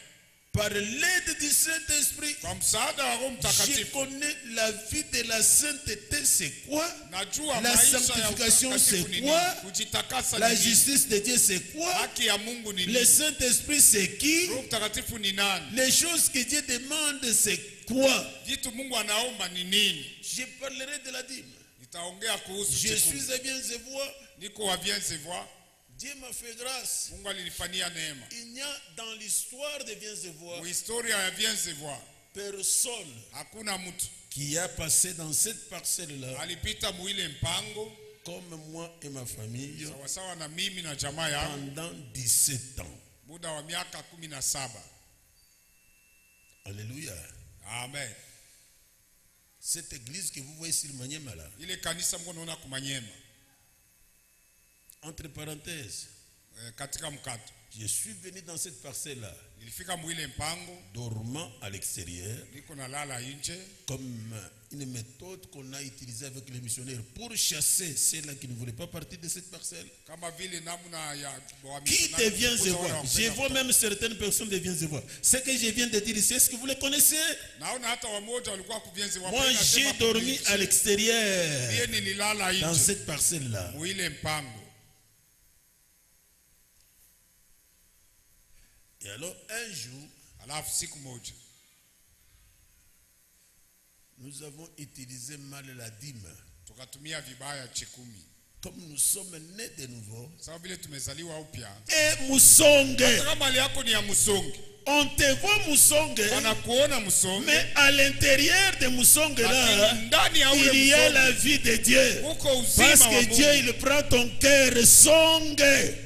Speaker 2: Par l'aide du Saint-Esprit,
Speaker 1: Kwa msaada wa Roho
Speaker 2: je
Speaker 1: Mtakatifu
Speaker 2: connais la vie de la sainteté, c'est quoi?
Speaker 1: najua
Speaker 2: La
Speaker 1: maisha ya
Speaker 2: sanctification,
Speaker 1: utakatifu
Speaker 2: c'est
Speaker 1: ni
Speaker 2: quoi?
Speaker 1: nini, kujitakasa
Speaker 2: La
Speaker 1: ni nini,
Speaker 2: justice de Dieu, c'est quoi?
Speaker 1: haki ya Mungu ni
Speaker 2: Le
Speaker 1: nini,
Speaker 2: Saint-Esprit, c'est qui?
Speaker 1: Roho Mtakatifu ni nani,
Speaker 2: Les choses que Dieu demande, c'est quoi?
Speaker 1: vitu Mungu anaomba ni nini.
Speaker 2: Je parlerai de la dîme.
Speaker 1: Nitaongea kuhusu
Speaker 2: Je
Speaker 1: chekumi.
Speaker 2: suis à Bienzevoix.
Speaker 1: Niko wa Bienzevoix,
Speaker 2: Dieu m'a fait grâce.
Speaker 1: Mungu alinifanyia neema.
Speaker 2: Il n'y a dans l'histoire de Bienzevoix
Speaker 1: Historia ya Bienzevoix
Speaker 2: personne
Speaker 1: hakuna mtu
Speaker 2: qui a passé dans cette parcelle-là
Speaker 1: alipita muile mpango
Speaker 2: comme moi et ma famille
Speaker 1: sawasawa na mimi na jamaa yangu
Speaker 2: pendant 17 ans.
Speaker 1: muda wa miaka 17.
Speaker 2: Alléluia.
Speaker 1: Amen.
Speaker 2: Cette église que vous voyez sur Maniema là,
Speaker 1: Ile kanisa Mungu naona kumanyema,
Speaker 2: entre parenthèses,
Speaker 1: katika mkato
Speaker 2: je suis venu dans cette parcelle-là,
Speaker 1: nilifika muile mpango,
Speaker 2: dormant à l'extérieur,
Speaker 1: niko nalala nje
Speaker 2: comme une méthode qu'on a utilisée avec les missionnaires pour chasser ceux-là qui ne voulaient pas partir de cette parcelle.
Speaker 1: kama vile namna ya
Speaker 2: Qui devient Zévois? Je vois même certaines personnes deviennent Zévois. Ce que je viens de dire ici, est-ce que vous les connaissez?
Speaker 1: naona hata wamoja walikuwa kuvienzi wa
Speaker 2: Moi, j'ai dormi à l'extérieur,
Speaker 1: Mie nililala
Speaker 2: dans
Speaker 1: nje
Speaker 2: cette parcelle-là.
Speaker 1: muile mpango.
Speaker 2: Et alors, un jour,
Speaker 1: Alafu siku moja
Speaker 2: nous avons utilisé mal la dîme.
Speaker 1: tukatumia vibaya chekumi.
Speaker 2: comme nous sommes nés de nouveau,
Speaker 1: sababu vile tumezaliwa upya.
Speaker 2: Musonge,
Speaker 1: Kama mali yako ni ya Musonge,
Speaker 2: on te voit Musonge,
Speaker 1: wanakuona Musonge,
Speaker 2: mais à l'intérieur de Musonge là,
Speaker 1: lakini ndani ya ule
Speaker 2: il y a
Speaker 1: Musonge
Speaker 2: la vie de Dieu.
Speaker 1: uko uzima
Speaker 2: Parce
Speaker 1: wa
Speaker 2: que
Speaker 1: Mungu.
Speaker 2: Dieu, il prend ton cœur songe,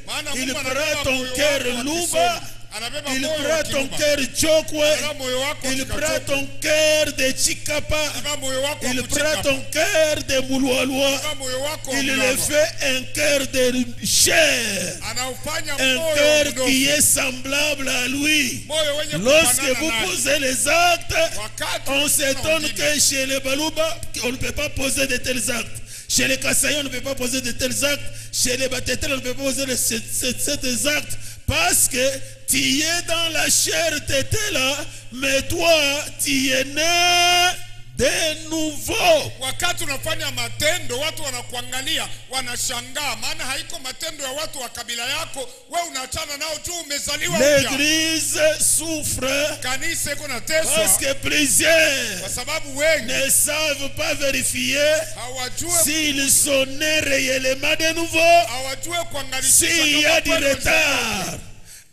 Speaker 1: Maana
Speaker 2: il
Speaker 1: Mungu
Speaker 2: prend
Speaker 1: anabeba
Speaker 2: ton
Speaker 1: moyo
Speaker 2: cœur
Speaker 1: wako wa
Speaker 2: luba,
Speaker 1: Kisonge. Anabeba
Speaker 2: il
Speaker 1: moyo wa
Speaker 2: prend ton
Speaker 1: Kiluba.
Speaker 2: cœur chokwe,
Speaker 1: Anabeba moyo wako wa
Speaker 2: il prend
Speaker 1: Kikachokwe.
Speaker 2: ton cœur de Chikapa,
Speaker 1: Anabeba moyo wako wa
Speaker 2: il
Speaker 1: Kuchikapa.
Speaker 2: prend ton cœur de Mouloualoua,
Speaker 1: Anabeba moyo wako wa
Speaker 2: il le
Speaker 1: Mulaba.
Speaker 2: fait un cœur de chair,
Speaker 1: Anaufanya
Speaker 2: un
Speaker 1: moyo wa
Speaker 2: cœur
Speaker 1: mdogo.
Speaker 2: qui est semblable à lui.
Speaker 1: Moyo wenye
Speaker 2: Lorsque
Speaker 1: kufanana
Speaker 2: vous
Speaker 1: naye.
Speaker 2: posez les actes,
Speaker 1: Wakati
Speaker 2: on s'étonne
Speaker 1: wengine,
Speaker 2: que chez les Balouba, on ne peut pas poser de tels actes. Chez les Kassaïs, on ne peut pas poser de tels actes. Chez les Batétel, on ne peut pas poser de ces actes. Parce que tu es dans la chair, tu étais là, mais toi, tu es né de nouveau.
Speaker 1: wakati unafanya matendo watu wanakuangalia wanashangaa, maana haiko matendo ya watu wa kabila yako, wewe unaachana nao juu umezaliwa upya.
Speaker 2: L'église souffre
Speaker 1: Kanisa iko
Speaker 2: parce
Speaker 1: nateswa
Speaker 2: que plusieurs
Speaker 1: kwa sababu wengi
Speaker 2: ne savent pas vérifier
Speaker 1: hawajue
Speaker 2: s'ils sont nés réellement de nouveau.
Speaker 1: hawajue kuangalisha
Speaker 2: S'il y a du retard,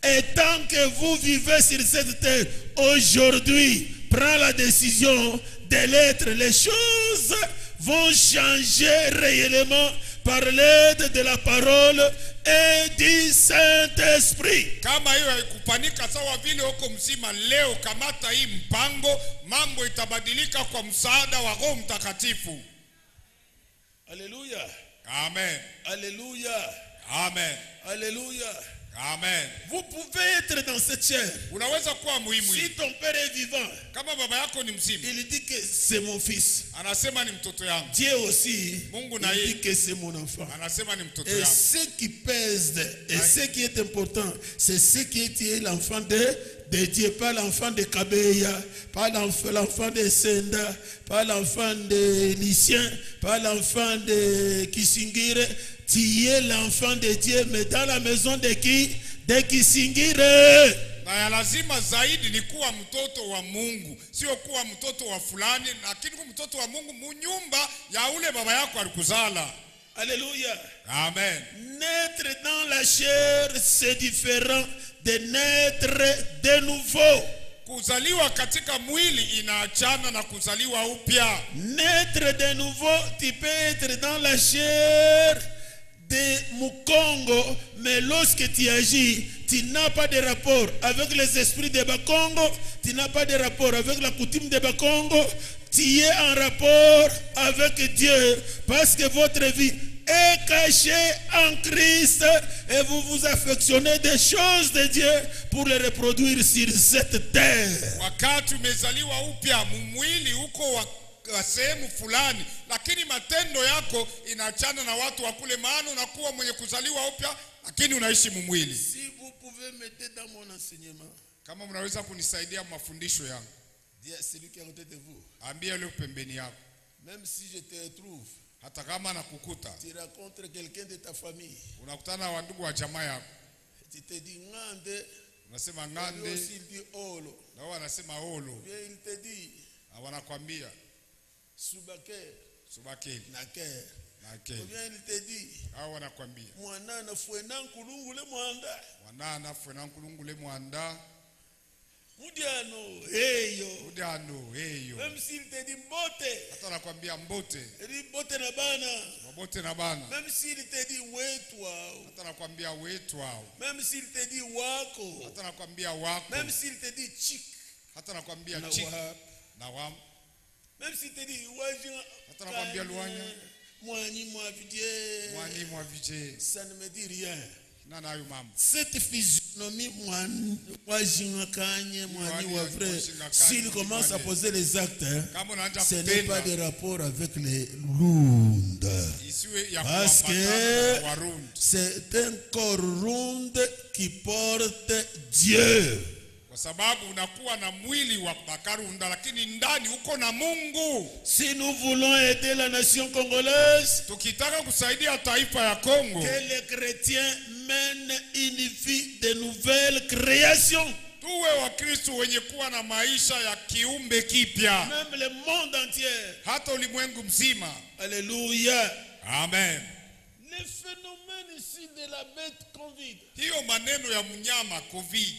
Speaker 2: et tant que vous vivez sur cette terre, aujourd'hui, prends la décision de l'être. Les choses vont changer réellement par l'aide de la parole et du Saint-Esprit.
Speaker 1: Kama hiyo haikupanika sawa vile huko mzima leo, kamata hii mpango, mambo itabadilika kwa msaada wa Roho Mtakatifu.
Speaker 2: Alléluia.
Speaker 1: Amen.
Speaker 2: Alléluia.
Speaker 1: Amen.
Speaker 2: Alléluia.
Speaker 1: Amen.
Speaker 2: Vous pouvez être dans cette chair.
Speaker 1: Unaweza kuwa muhimu
Speaker 2: Si
Speaker 1: hivi.
Speaker 2: ton père est vivant,
Speaker 1: Kama baba yako ni mzima,
Speaker 2: il dit que c'est mon fils.
Speaker 1: anasema ni mtoto yangu.
Speaker 2: Dieu aussi,
Speaker 1: Mungu na
Speaker 2: il
Speaker 1: yeye
Speaker 2: dit que c'est mon enfant.
Speaker 1: anasema ni mtoto
Speaker 2: Et
Speaker 1: yangu.
Speaker 2: ce qui pèse, et ce qui est important, c'est ce qui est l'enfant de Dieu, pas l'enfant de Kabeya, pas l'enfant de Senda, pas l'enfant de Lucien, pas l'enfant de Kisingire. Tu es l'enfant de Dieu, mais dans la maison de qui? De Kisingire.
Speaker 1: Na ya lazima zaidi ni kuwa mtoto wa Mungu, sio kuwa mtoto wa fulani, lakini kuwa mtoto wa Mungu munyumba ya ule baba yako alikuzala.
Speaker 2: Alléluia.
Speaker 1: Amen.
Speaker 2: Naître dans la chair, c'est différent de naître de nouveau.
Speaker 1: Kuzaliwa katika mwili inaachana na kuzaliwa upya.
Speaker 2: Naître de nouveau, tu peux être dans la chair de Mukongo, mais lorsque tu agis, tu n'as pas de rapport avec les esprits de Bakongo, tu n'as pas de rapport avec la coutume de Bakongo, tu es en rapport avec Dieu, parce que votre vie est cachée en Christ et vous vous affectionnez des choses de Dieu pour les reproduire sur cette terre.
Speaker 1: Wakati umezaliwa upya, mwili uko wa sehemu fulani, lakini matendo yako inaachana na watu wa kule, maana unakuwa mwenye kuzaliwa upya lakini unaishi mwili.
Speaker 2: Si vous pouvez m'aider dans mon enseignement,
Speaker 1: Kama mnaweza kunisaidia mafundisho yangu,
Speaker 2: dis à celui qui est à côté de vous,
Speaker 1: ambia yule pembeni yako,
Speaker 2: même si je te retrouve,
Speaker 1: hata kama nakukuta
Speaker 2: tu rencontres quelqu'un de ta famille,
Speaker 1: unakutana na wandugu wa jamaa yako,
Speaker 2: tu te dis ngande,
Speaker 1: unasema
Speaker 2: lui
Speaker 1: ngande,
Speaker 2: aussi il dit olo,
Speaker 1: na wao wanasema olo,
Speaker 2: bien il te dit
Speaker 1: na wanakwambia
Speaker 2: subake
Speaker 1: subakeli
Speaker 2: nake,
Speaker 1: na
Speaker 2: ou
Speaker 1: keli,
Speaker 2: bien il te dit
Speaker 1: hao wanakwambia
Speaker 2: mwana na fuena nkulungule mwanda,
Speaker 1: wanana fwena nkulungule mwanda
Speaker 2: mudiano eyo,
Speaker 1: udano heyo,
Speaker 2: même s'il te dit mbote,
Speaker 1: hata anakwambia mbote
Speaker 2: il dit mbote na bana,
Speaker 1: mabote na bana,
Speaker 2: même s'il te dit wetwa,
Speaker 1: hata anakwambia wetu hao,
Speaker 2: même s'il te dit wako,
Speaker 1: hata anakwambia wako,
Speaker 2: même s'il te dit chik
Speaker 1: hata anakwambia
Speaker 2: na
Speaker 1: chiki
Speaker 2: wahap,
Speaker 1: na wam,
Speaker 2: même s'il te dit wajin,
Speaker 1: hata anakwambia luanya
Speaker 2: mwani mwavidie,
Speaker 1: mwani mwa vije
Speaker 2: ça ne me dit rien.
Speaker 1: na nayo mambo.
Speaker 2: Cette physionomie mwani wajin kanye mwani wa vrai, s'il commence à poser les actes,
Speaker 1: Kama unaanza
Speaker 2: ce n'est pas
Speaker 1: kutenda
Speaker 2: de rapport avec les lundes.
Speaker 1: isiwe ya
Speaker 2: Parce
Speaker 1: kuambatana
Speaker 2: que
Speaker 1: na Warundi,
Speaker 2: c'est un corps ronde qui porte Dieu.
Speaker 1: kwa sababu unakuwa na mwili wa Bakarunda lakini ndani uko na Mungu.
Speaker 2: Si nous voulons aider la nation congolaise,
Speaker 1: Tukitaka kusaidia taifa ya Kongo,
Speaker 2: que les chrétiens mènent une vie de nouvelle création.
Speaker 1: tuwe Wakristo wenye kuwa na maisha ya kiumbe kipya,
Speaker 2: Même le monde entier.
Speaker 1: hata ulimwengu mzima.
Speaker 2: Alléluia.
Speaker 1: Amen.
Speaker 2: Les phénomènes ici de la bête Covid,
Speaker 1: Hiyo maneno ya mnyama COVID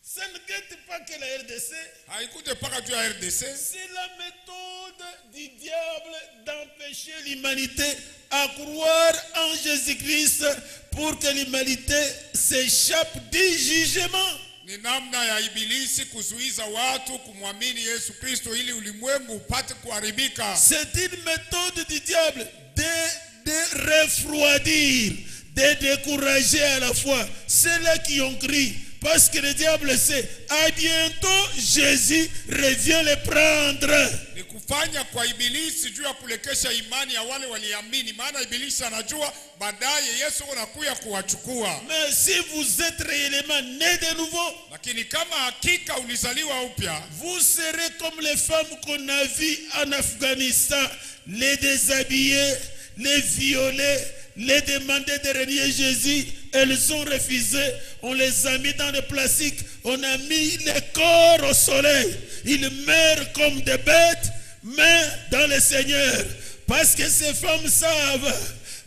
Speaker 2: ça ne guette pas que la RDC.
Speaker 1: haikuje mpaka juu ya RDC.
Speaker 2: C'est la méthode du diable d'empêcher l'humanité à croire en Jésus-Christ pour que l'humanité s'échappe du jugement.
Speaker 1: Ni namna ya ibilisi kuzuiza watu kumwamini Yesu Kristo ili ulimwengu upate kuharibika.
Speaker 2: C'est une méthode du diable de refroidir, de décourager à la fois ceux-là qui ont crié. Parce que le diable sait, à bientôt Jésus revient les prendre.
Speaker 1: Ni kufanya kwa ibilisi juu ya kulekesha imani ya wale waliamini, maana ibilisi anajua baadaye Yesu anakuja kuwachukua.
Speaker 2: Mais si vous êtes réellement né de nouveau,
Speaker 1: Lakini kama hakika ulizaliwa upya,
Speaker 2: vous serez comme les femmes qu'on a vues en Afghanistan, les déshabiller, les violer, les demander de renier Jésus. Elles ont refusé. On les a mis dans le plastique. On a mis les corps au soleil. Ils meurent comme des bêtes, mais dans le Seigneur. Parce que ces femmes savent,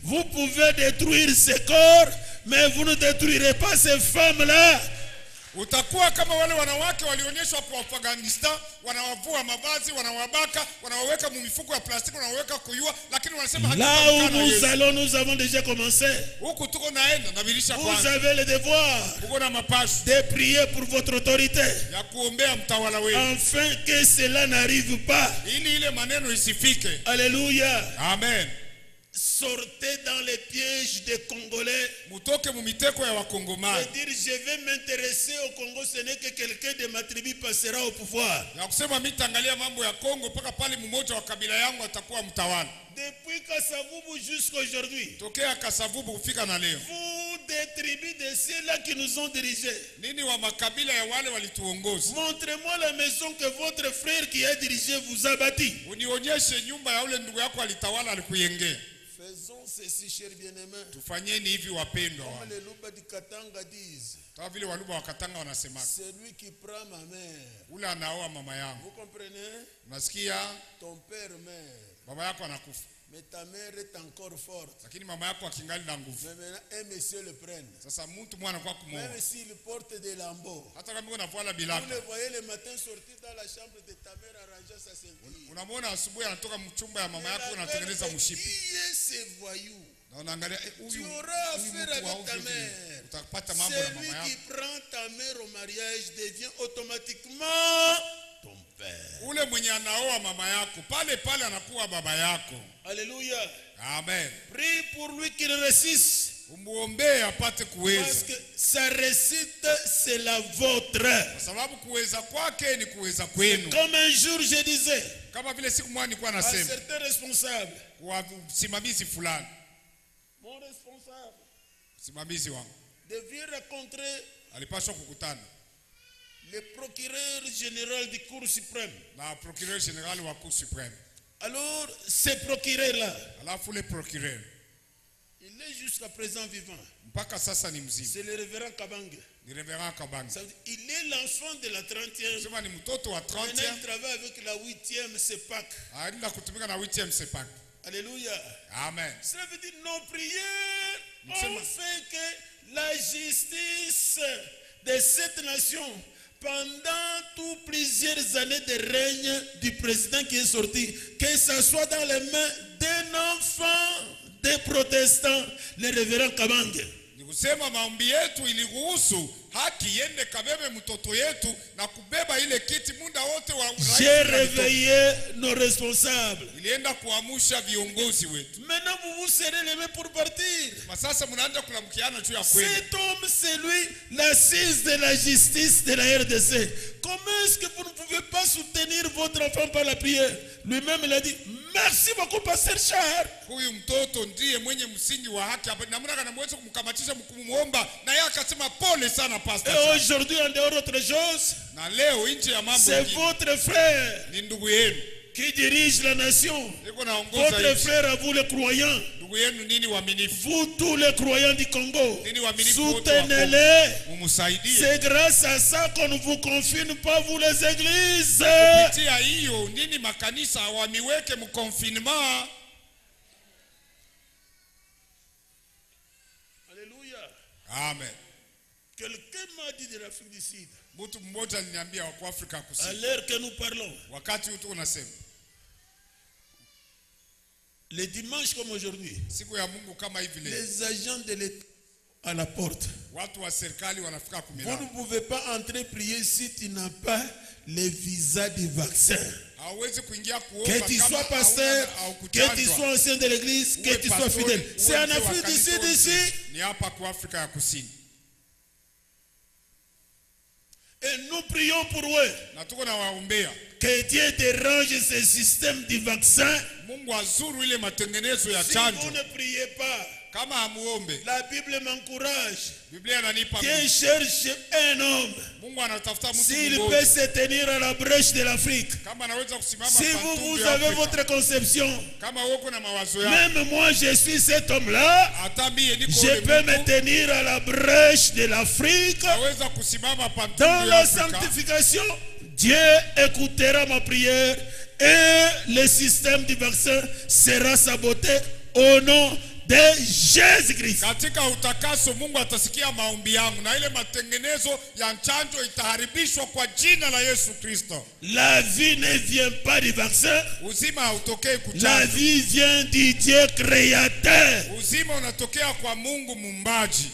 Speaker 2: vous pouvez détruire ces corps, mais vous ne détruirez pas ces femmes-là.
Speaker 1: utakuwa kama wale wanawake walionyeshwa kwa Afghanistan, wanawavua mavazi, wanawabaka, wanawaweka mifuko ya plastiki, wanawaweka kuyua, lakini wanasema
Speaker 2: là où nous allons, nous avons déjà commencé.
Speaker 1: huku tuko naenda na bilisha
Speaker 2: Vous
Speaker 1: kwanza.
Speaker 2: avez le devoir
Speaker 1: Uko na mapasho
Speaker 2: de prier pour votre autorité,
Speaker 1: ya kuombea mtawala wenu
Speaker 2: afin que cela n'arrive pas.
Speaker 1: ili ile maneno isifike.
Speaker 2: Alléluia.
Speaker 1: Amen.
Speaker 2: Sortez dans les pièges des Congolais.
Speaker 1: Mutoke mumiteko ya wakongomani.
Speaker 2: C'est dire, je vais m'intéresser au Congo, ce n'est que quelqu'un de ma tribu passera au pouvoir.
Speaker 1: Ya kusema mitaangalia mambo ya Kongo mpaka pale mmoja wa kabila yangu atakuwa mtawala.
Speaker 2: Depuis Kassavubu jusqu'à aujourd'hui,
Speaker 1: Tokea Kasavubu kufika na leo.
Speaker 2: vous des tribus de ceux-là qui nous ont dirigés,
Speaker 1: Nini wa makabila ya wale walituongoza?
Speaker 2: montrez-moi la maison que votre frère qui a dirigé vous a bâtie.
Speaker 1: Unionyeshe nyumba ya ule ndugu yako alitawala alikuyengea.
Speaker 2: Faisons ceci, chers bien-aimés.
Speaker 1: Tufanyeni hivi wapendwa
Speaker 2: Comme
Speaker 1: wangu.
Speaker 2: les Luba du Katanga disent,
Speaker 1: Kama vile waluba wakatanga wanasema,
Speaker 2: celui qui prend ma mère.
Speaker 1: ule anaoa mama yangu.
Speaker 2: Vous comprenez?
Speaker 1: Unasikia?
Speaker 2: Ton père meurt,
Speaker 1: Baba yako anakufa,
Speaker 2: mais ta mère est encore forte.
Speaker 1: lakini mama yako akingali na nguvu.
Speaker 2: Mais maintenant, un monsieur le prenne.
Speaker 1: Sasa mtu mwana kwa kumwoa.
Speaker 2: Même s'il porte des lambeaux.
Speaker 1: Hata kama unavala
Speaker 2: Vous
Speaker 1: bilaka.
Speaker 2: le voyez le matin sortir dans la chambre de ta mère arranger sa ceinture.
Speaker 1: Unamwona asubuhi anatoka mchumba ya mama yako
Speaker 2: Mais la
Speaker 1: anatengeneza
Speaker 2: mère
Speaker 1: mshipi.
Speaker 2: dit, qui est ce voyou?
Speaker 1: Na unaangalia
Speaker 2: Tu
Speaker 1: huyu
Speaker 2: auras affaire
Speaker 1: mtu wa
Speaker 2: avec ta
Speaker 1: ovyo vile.
Speaker 2: mère.
Speaker 1: Utapata mambo na
Speaker 2: Celui
Speaker 1: mama
Speaker 2: qui
Speaker 1: yako.
Speaker 2: prend ta mère au mariage devient automatiquement ton père.
Speaker 1: Ule mwenye anaoa mama yako pale pale anakuwa baba yako.
Speaker 2: Alléluia.
Speaker 1: Amen.
Speaker 2: Prie pour lui qu'il réussisse.
Speaker 1: Umuombee apate
Speaker 2: Parce
Speaker 1: kuweza.
Speaker 2: que sa réussite, c'est la vôtre.
Speaker 1: Kwa sababu kuweza kwake ni kuweza kwenu.
Speaker 2: Comme un jour je disais
Speaker 1: Kama vile siku moja nilikuwa
Speaker 2: à
Speaker 1: nasema
Speaker 2: certains responsables,
Speaker 1: kwa msimamizi fulani,
Speaker 2: mon responsable
Speaker 1: msimamizi wangu
Speaker 2: devait rencontrer
Speaker 1: alipaswa kukutana
Speaker 2: le procureur général du Cour suprême.
Speaker 1: na procureur general wa Cour supreme.
Speaker 2: Alors, ce procureur-là,
Speaker 1: Alafu le procureur
Speaker 2: il est jusqu'à présent vivant.
Speaker 1: mpaka sasa ni mzima,
Speaker 2: C'est le révérend Kabange.
Speaker 1: ni Reverend Kabanga.
Speaker 2: Ça veut dire, il est l'enfant de la 30e.
Speaker 1: Sema ni mtoto wa
Speaker 2: Maintenant,
Speaker 1: 30
Speaker 2: il travaille avec la 8e CEPAC.
Speaker 1: aenda kutumika na 8e sepak.
Speaker 2: Alléluia.
Speaker 1: Amen.
Speaker 2: Cela veut dire nos prières
Speaker 1: Nous
Speaker 2: ont fait que la justice de cette nation, pendant toutes plusieurs années de règne du président qui est sorti, que ce soit dans les mains d'un enfant des protestants, le révérend Kabange.
Speaker 1: Ni kusema maombi yetu iliruhusu haki iende kabebe mtoto yetu na kubeba ile kiti muda wote wa urais.
Speaker 2: J'ai réveillé nos responsables.
Speaker 1: Ilienda kuamsha viongozi wetu.
Speaker 2: Maintenant, vous vous serrez les mains pour partir.
Speaker 1: Sasa mnaanza kulamkiana juu ya kweli.
Speaker 2: Cet homme, c'est lui, l'assise de la justice de la RDC. Comment est-ce que vous ne pouvez pas soutenir votre enfant par la prière? Lui-même, il a dit, merci beaucoup, Pasteur Char.
Speaker 1: Huyu mtoto ndiye mwenye msingi wa haki hapa. Namna gani mweze kumkamatisha mkumuomba na yeye akasema pole sana Pastor.
Speaker 2: Et aujourd'hui, en dehors d'autre chose,
Speaker 1: Na leo nje ya mambo
Speaker 2: c'est
Speaker 1: mengine
Speaker 2: votre frère
Speaker 1: ni ndugu yenu.
Speaker 2: qui dirige la nation.
Speaker 1: Niko naongoza
Speaker 2: Votre
Speaker 1: nchi.
Speaker 2: frère à vous les croyants.
Speaker 1: Ndugu yenu nini waaminifu.
Speaker 2: Vous tous les croyants du Congo.
Speaker 1: Nini waaminifu wote wa Kongo.
Speaker 2: Soutenez-les.
Speaker 1: Mumsaidie.
Speaker 2: C'est grâce à ça qu'on ne vous confine pas, vous les églises.
Speaker 1: Kupitia hiyo nini makanisa hawamiweke mkonfinement. Amen.
Speaker 2: Quelqu'un m'a dit de l'Afrique du Sud.
Speaker 1: Mtu mmoja aliniambia wako Afrika
Speaker 2: À
Speaker 1: Kusini.
Speaker 2: l'heure que nous parlons,
Speaker 1: Wakati utu unasema.
Speaker 2: les dimanches comme aujourd'hui,
Speaker 1: Siku ya Mungu kama hivi leo.
Speaker 2: les agents de l'État à la porte.
Speaker 1: Watu wa serikali wanafika
Speaker 2: Vous ne
Speaker 1: kumilango.
Speaker 2: pouvez pas entrer prier si tu n'as pas le visa du vaccin.
Speaker 1: Hauwezi kuingia kuomba
Speaker 2: Que tu sois pasteur, que tu sois ancien de l'église, que tu sois fidèle. C'est en Afrique du Sud ici.
Speaker 1: Ni hapa kwa Afrika ya Kusini.
Speaker 2: Et nous prions pour eux.
Speaker 1: Na tuko na waombea.
Speaker 2: Que Dieu dérange ce système du vaccin.
Speaker 1: Mungu azuru ile matengenezo ya
Speaker 2: Si
Speaker 1: chanjo.
Speaker 2: vous ne priez pas,
Speaker 1: Kama hamuombe,
Speaker 2: la Bible m'encourage.
Speaker 1: Biblia inanipa
Speaker 2: Dieu cherche un homme.
Speaker 1: Mungu anatafuta mtu
Speaker 2: S'il
Speaker 1: mmoja.
Speaker 2: peut se tenir à la brèche de l'Afrique.
Speaker 1: Kama anaweza kusimama
Speaker 2: Si
Speaker 1: pantumbi
Speaker 2: vous
Speaker 1: ya
Speaker 2: avez
Speaker 1: Afrika.
Speaker 2: votre conception,
Speaker 1: Kama uko na mawazo yako.
Speaker 2: même moi je suis cet homme-là,
Speaker 1: Hata mie niko
Speaker 2: je
Speaker 1: ule
Speaker 2: peux me
Speaker 1: mtu.
Speaker 2: tenir à la brèche de l'Afrique.
Speaker 1: Naweza kusimama pantumbi
Speaker 2: Dans
Speaker 1: ya
Speaker 2: la
Speaker 1: Afrika.
Speaker 2: sanctification, Dieu écoutera ma prière et le système du vaccin sera saboté au nom de Jésus-Christ.
Speaker 1: Katika utakaso Mungu atasikia maombi yangu na ile matengenezo ya chanjo itaharibishwa kwa jina la Yesu Kristo.
Speaker 2: La vie ne vient pas du vaccin.
Speaker 1: Uzima hautokei
Speaker 2: La
Speaker 1: kuchanjo.
Speaker 2: vie vient du Dieu créateur.
Speaker 1: Uzima unatokea kwa Mungu muumbaji.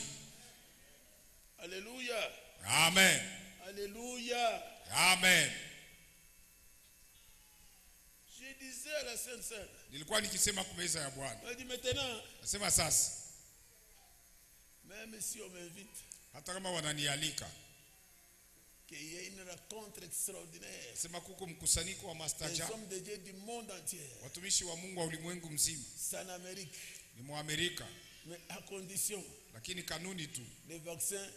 Speaker 2: Alléluia.
Speaker 1: Amen.
Speaker 2: Alléluia.
Speaker 1: Amen.
Speaker 2: Je disais à la Sainte Sœur,
Speaker 1: Nilikuwa nikisema kwa meza ya Bwana.
Speaker 2: elle dit maintenant,
Speaker 1: Nasema sasa
Speaker 2: même si on m'invite,
Speaker 1: hata kama wananialika,
Speaker 2: qu'il y ait une rencontre extraordinaire,
Speaker 1: sema kuko mkusanyiko wa
Speaker 2: les
Speaker 1: maajabu.
Speaker 2: hommes de Dieu du monde entier,
Speaker 1: Watumishi wa Mungu wa ulimwengu mzima.
Speaker 2: c'est en Amérique,
Speaker 1: Ni Muamerika,
Speaker 2: mais à condition,
Speaker 1: lakini kanuni tu
Speaker 2: les vaccins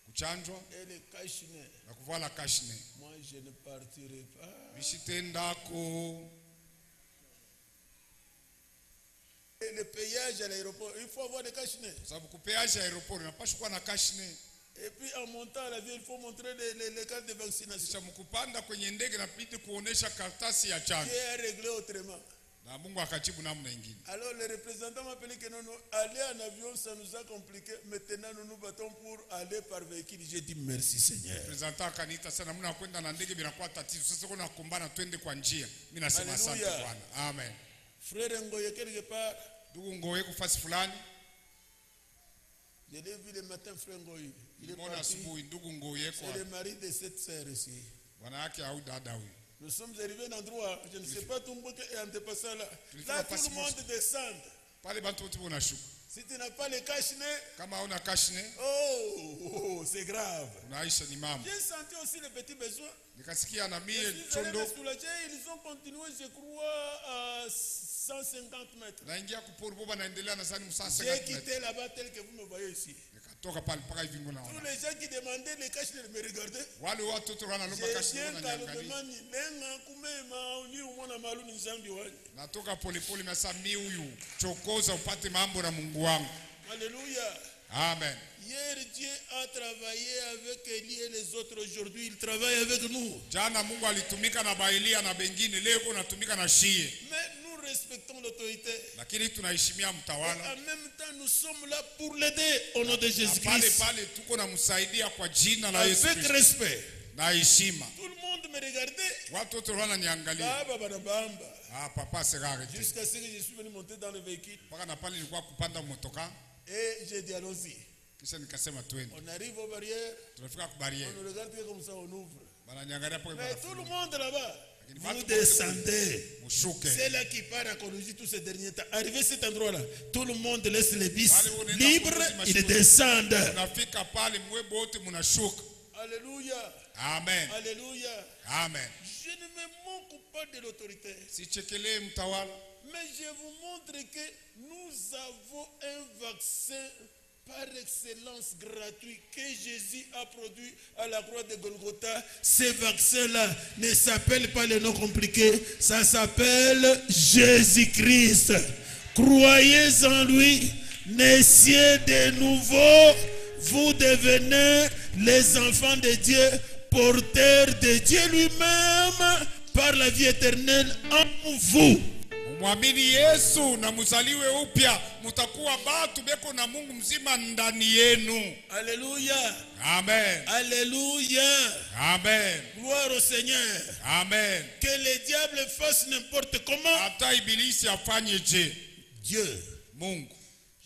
Speaker 1: kuchanjwa
Speaker 2: et les cachinets.
Speaker 1: na kuvala kashne.
Speaker 2: Moi, je ne partirai pas.
Speaker 1: Bishitendako.
Speaker 2: Et le payage à l'aéroport, il faut avoir des cachinets.
Speaker 1: Sababu kupeaje aeroport unapaswa kuwa na kashne.
Speaker 2: Et puis en montant à l'avion, il faut montrer les cartes de vaccination.
Speaker 1: Kisha mkupanda kwenye ndege na piti kuonesha karatasi ya chanjo.
Speaker 2: Dieu a réglé autrement.
Speaker 1: Na Mungu akajibu namna nyingine.
Speaker 2: Alors le représentant m'a appelé que non, non, aller en avion, ça nous a compliqué. Maintenant, nous nous battons pour aller par véhicule. J'ai dit merci Seigneur.
Speaker 1: Representa akaniita sana mna kwenda na ndege binakuwa tatizo. Sasa kuna kumbana twende kwa njia. Mimi nasema asante
Speaker 2: Hallelujah.
Speaker 1: Bwana. Amen.
Speaker 2: Frère Ngoye, quelque part,
Speaker 1: Ndugu Ngoye kufasi fulani.
Speaker 2: je l'ai vu le matin, frère Ngoye. Il est
Speaker 1: Mbona
Speaker 2: parti.
Speaker 1: asubuhi ndugu Ngoye
Speaker 2: C'est
Speaker 1: kwa
Speaker 2: le mari de cette sœur ici.
Speaker 1: bwana yake au dada huyu.
Speaker 2: Nous sommes arrivés à un endroit, je ne sais pas tout le monde est en dépassant là.
Speaker 1: Tulifika
Speaker 2: Là, tout
Speaker 1: pasi
Speaker 2: le monde descend.
Speaker 1: Pale bantu wote wanashuka.
Speaker 2: Si tu n'as pas les cachenets,
Speaker 1: Kama hauna kashne,
Speaker 2: c'est grave.
Speaker 1: unaisha ni mambo.
Speaker 2: J'ai senti aussi le petit besoin.
Speaker 1: Nikasikia na
Speaker 2: Je
Speaker 1: mie
Speaker 2: suis allé
Speaker 1: chondo
Speaker 2: me soulager, ils ont continué, je crois, à 150 mètres.
Speaker 1: naingia kupori boba naendelea na sani musasa
Speaker 2: J'ai quitté là-bas tel que vous me voyez ici.
Speaker 1: nikatoka pale mpaka hivi mbona
Speaker 2: Tous
Speaker 1: naona.
Speaker 2: les gens qui demandaient les cachenets me regardaient.
Speaker 1: Wale watoto wanalomba
Speaker 2: J'ai
Speaker 1: kashne
Speaker 2: bien
Speaker 1: wananiangalia.
Speaker 2: calmement dit, Nenga kumema uni umona malu ni zambi wani.
Speaker 1: Natoka polepole na sami huyu chokoza upate mambo na Mungu wangu.
Speaker 2: Alléluia.
Speaker 1: Amen.
Speaker 2: Hier, Dieu a travaillé avec Élie et les autres. Aujourd'hui, il travaille avec nous.
Speaker 1: Jana Mungu alitumika na Baelia na bengine, leo kunatumika na shie.
Speaker 2: Mais nous respectons l'autorité.
Speaker 1: Lakini tunaheshimia mtawala.
Speaker 2: En même temps, nous sommes là pour l'aider au nom de
Speaker 1: Pale
Speaker 2: Jésus-Christ.
Speaker 1: pale tuko na msaidia kwa jina la Yesu
Speaker 2: Avec
Speaker 1: Kristo.
Speaker 2: respect.
Speaker 1: Na heshima.
Speaker 2: Tout le monde me regardait.
Speaker 1: Watu wote wananiangalia.
Speaker 2: Baba, baba, bamba.
Speaker 1: Ah papa segare.
Speaker 2: Jusqu'à ce que je suis venu monter dans le véhicule.
Speaker 1: Mpaka na pale nilikuwa kupanda motoka.
Speaker 2: Et j'ai dit allons-y.
Speaker 1: Kisha nikasema twende.
Speaker 2: On arrive aux barrières.
Speaker 1: Tunafika kwa barrière.
Speaker 2: On nous regarde comme ça, on ouvre.
Speaker 1: Bananiangalia pale
Speaker 2: Mais tout le monde là-bas. Vous
Speaker 1: Watu
Speaker 2: descendez.
Speaker 1: mushuke.
Speaker 2: C'est là qui part à conduire tous ces derniers temps. Arrivé à cet endroit-là, tout le monde laisse les bis libres, ils descendent.
Speaker 1: Unafika pale mwebo wote mnashuka.
Speaker 2: Alléluia.
Speaker 1: Amen.
Speaker 2: Alléluia.
Speaker 1: Amen.
Speaker 2: Je ne me moque pas de l'autorité.
Speaker 1: Sichekelee mtawala.
Speaker 2: Mais je vous montre que nous avons un vaccin par excellence gratuit que Jésus a produit à la croix de Golgotha. Ce vaccin-là ne s'appelle pas le nom compliqué, ça s'appelle Jésus-Christ. Croyez en lui, naissez de nouveau, vous devenez les enfants de Dieu, porteurs de Dieu lui-même par la vie éternelle en vous.
Speaker 1: Mwamini Yesu na muzaliwe upya, mutakuwa batu beko na Mungu mzima ndani yenu.
Speaker 2: Alléluia.
Speaker 1: Amen.
Speaker 2: Alléluia.
Speaker 1: Amen.
Speaker 2: Gloire au Seigneur.
Speaker 1: Amen.
Speaker 2: Que le diable fasse n'importe comment.
Speaker 1: Hata ibilisi afanye je?
Speaker 2: Dieu.
Speaker 1: Mungu.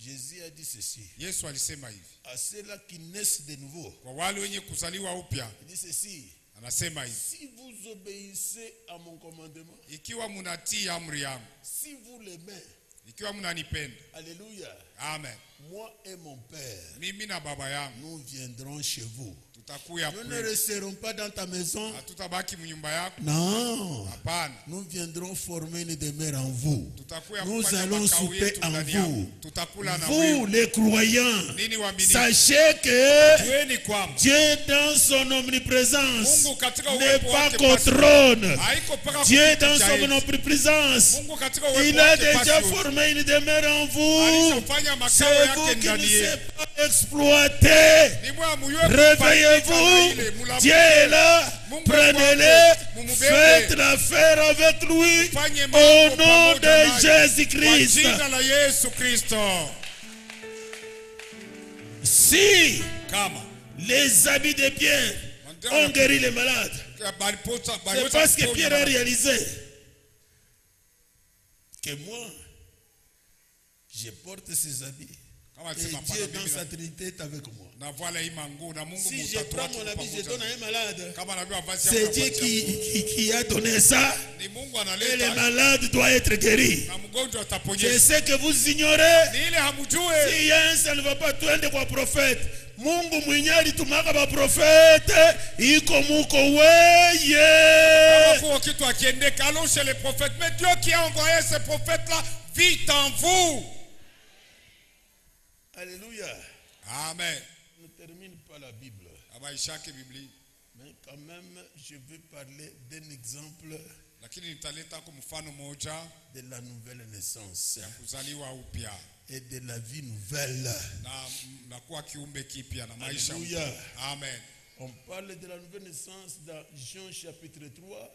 Speaker 2: Jésus a dit ceci.
Speaker 1: Yesu alisema hivi.
Speaker 2: À ceux-là qui naissent de nouveau.
Speaker 1: Kwa wale wenye kuzaliwa upya.
Speaker 2: Il dit ceci.
Speaker 1: Anasema hivi.
Speaker 2: Si vous obéissez à mon commandement.
Speaker 1: Ikiwa munatii amri yangu.
Speaker 2: Si vous l'aimez.
Speaker 1: Ikiwa munanipenda.
Speaker 2: Alléluia.
Speaker 1: Amen.
Speaker 2: Moi et mon père.
Speaker 1: Mimi na baba yangu.
Speaker 2: Nous viendrons chez vous.
Speaker 1: Nous
Speaker 2: ne resterons pas dans ta maison. Non. Nous viendrons former une demeure en vous. Nous allons souper en vous. Vous, les croyants, sachez que Dieu dans son omniprésence n'est pas qu'au trône. Dieu dans son omniprésence, il a déjà formé une demeure en vous. C'est vous qui ne savez pas exploiter. Réveillez-vous, Dieu est là, prenez-le, faites l'affaire avec lui au nom de Jésus-Christ. Si les habits de Pierre ont guéri les malades, c'est parce que Pierre a réalisé que moi, je porte ces habits. Et Dieu dans sa Trinité est avec moi. Si je prends mon habit, je donne à un malade. C'est Dieu qui a donné ça. Et le malade doit être guéri. C'est ce que vous ignorez. Si un ça ne va pas tout de quoi prophète. Mungu mwenye alitumaka ba prophète iko muko weye.
Speaker 1: Allons chez les prophètes. Mais Dieu qui a envoyé ces prophètes là vit en vous.
Speaker 2: Alléluia.
Speaker 1: Amen.
Speaker 2: Je ne termine pas la Bible. Mais quand même, je vais parler d'un exemple de la nouvelle naissance et de la vie nouvelle. Alléluia.
Speaker 1: Amen.
Speaker 2: On parle de la nouvelle naissance dans Jean chapitre 3.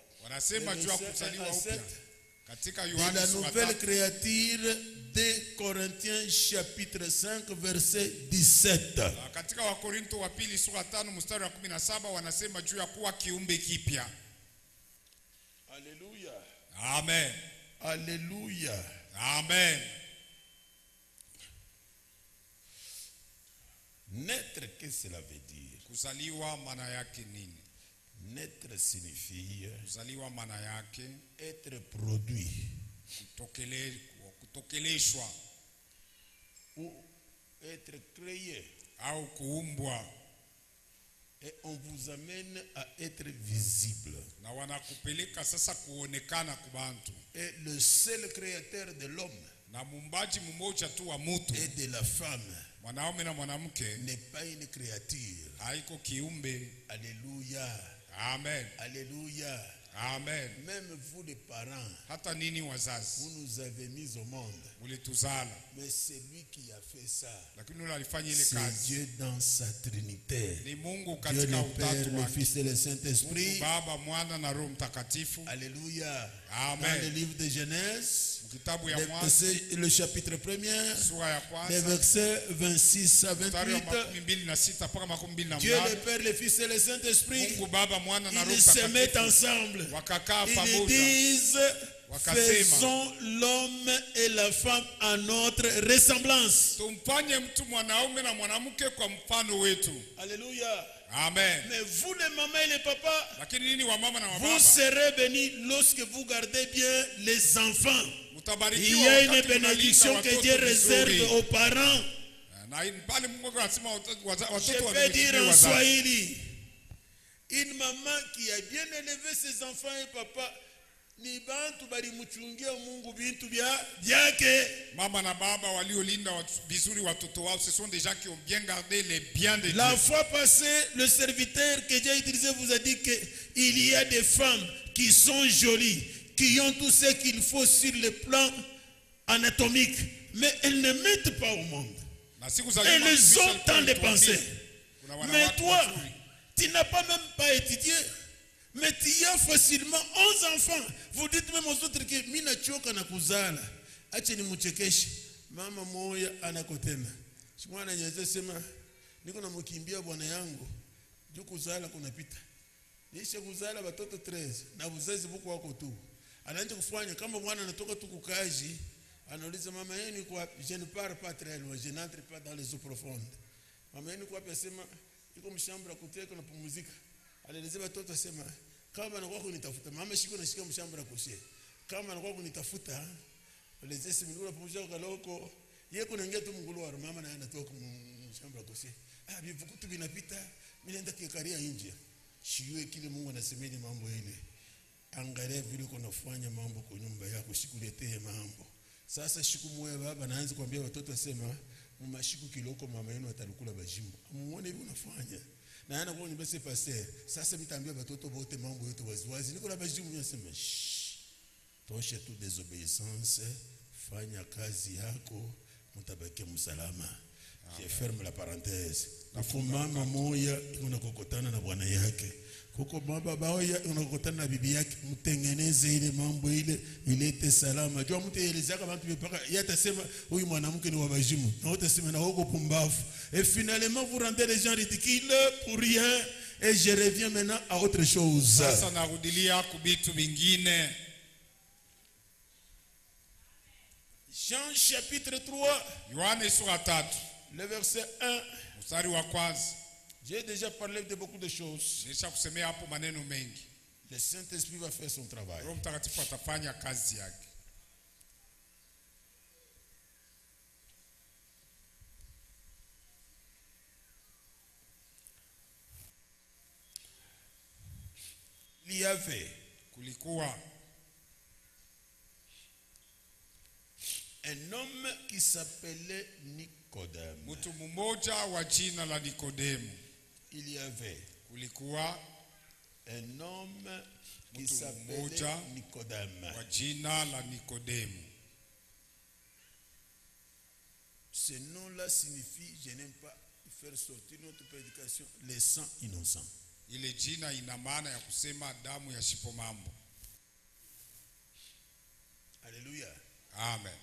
Speaker 2: De la nouvelle créature de Corinthiens chapitre 5 verset 17. Alléluia.
Speaker 1: Amen.
Speaker 2: Alléluia.
Speaker 1: Amen.
Speaker 2: Naître, qu'est-ce que cela veut dire? Naître signifie être produit ou être créé. Et on vous amène à être visible. Et le seul créateur de l'homme et de la femme n'est pas une créature. Alléluia.
Speaker 1: Amen.
Speaker 2: Alléluia.
Speaker 1: Amen.
Speaker 2: Même vous les parents, vous nous avez mis au monde. Mais c'est lui qui a fait ça. C'est Dieu dans sa Trinité. Dieu le Père, le Fils et le Saint-Esprit. Alléluia.
Speaker 1: Amen.
Speaker 2: Dans le livre de Genèse, le chapitre 1er, les versets 26 à 28, Dieu le Père, le Fils et le Saint-Esprit, ils se mettent ensemble. Ils disent, faisons l'homme et la femme à notre ressemblance. Alléluia.
Speaker 1: Amen.
Speaker 2: Mais vous les mamans et les papas, vous serez bénis lorsque vous gardez bien les enfants. Il y a une bénédiction que Dieu réserve aux parents. Je vais dire en Swahili, une maman qui a bien élevé ses enfants et papa, ni bantu balimuchungia Mungu bintu byake.
Speaker 1: Mama na baba waliolinda vizuri watoto wao, ce sont des gens qui ont bien gardé les biens de Dieu.
Speaker 2: La fois passée, le serviteur que Dieu a utilisé vous a dit qu'il y a des femmes qui sont jolies, qui ont tout ce qu'il faut sur le plan anatomique, mais elles ne mettent pas au monde. Elles ont tant de pensées. Mais toi, tu n'as pas même pas étudié. Mais tu as facilement 11 enfants. Vous dites même aux autres que mina choka na kuzala. Ache ni mchekeshe. Mama moya anakotena. Mwana nyeze sema niko namukimbia bwana yangu. Juu kuzala kunapita. Nisha kuzala watoto 13 na uzazi buku wako tu. Anaanza kufanya kama bwana anatoka tu kukaji, anauliza mama yenu kwa je ne pars pas très loin, je n'entre pas dans les eaux profondes. Mama yenu kwa sema yuko mshamba kuteka na pumzika. Alieleza watoto sema kama anakuwa kunitafuta mama shiko nashika mshamba kushe. Kama anakuwa kunitafuta alieleza sema niko napumzika kaloko yeye kunaingia tu mnguluaro mama naye anatoka mshamba kushe. Vivukutu vinapita mimi naenda kikaria nje. Shiwe kile Mungu anasemeni mambo ile. Angalia vile unafanya mambo kwa nyumba yako, sikuletee mambo. Sasa siku moja baba anaanza kuambia watoto sema mmashiku kiloko mama yenu atakula bajimbo. Muone hivi unafanya. Na ana kwa nyumba c'est pasteur. Sasa mtaambia watoto wote mambo yote waziwazi. Niko na bajimbo nasema tosha tu désobéissance, fanya kazi yako, mtabaki msalama. Je ferme la parenthèse. Na mama moya unakokotana na bwana yake. Kuko baba baoya unakokotana na bibi yake, mtengeneze ile mambo ile ilete salama. Jua mtu eleza kama mtu mpaka yeye atasema huyu mwanamke ni wa bajimu. Na utasema na huko pumbavu. Et finalement vous rendez les gens ridicules pour rien et je reviens maintenant à autre chose.
Speaker 1: Sasa narudilia kubitu vingine.
Speaker 2: Jean chapitre 3.
Speaker 1: Yohana sura 3.
Speaker 2: Le verset 1.
Speaker 1: Mstari wa kwanza.
Speaker 2: J'ai déjà parlé de beaucoup de choses.
Speaker 1: Nisha kusemea hapo maneno mengi.
Speaker 2: Le Saint-Esprit va faire son travail.
Speaker 1: Roho Mtakatifu atafanya kazi yake.
Speaker 2: Il y avait
Speaker 1: kulikuwa
Speaker 2: un homme qui s'appelait Nicodème.
Speaker 1: Mtu mmoja wa jina la Nikodemu.
Speaker 2: Il y avait
Speaker 1: kulikuwa
Speaker 2: un homme qui s'appelait Nicodème.
Speaker 1: Wa jina la Nikodemu.
Speaker 2: Ce nom-là signifie, je n'aime pas faire sortir notre prédication, les sangs innocents.
Speaker 1: Ile jina ina maana ya kusema damu ya shipo mambo.
Speaker 2: Alléluia.
Speaker 1: Amen.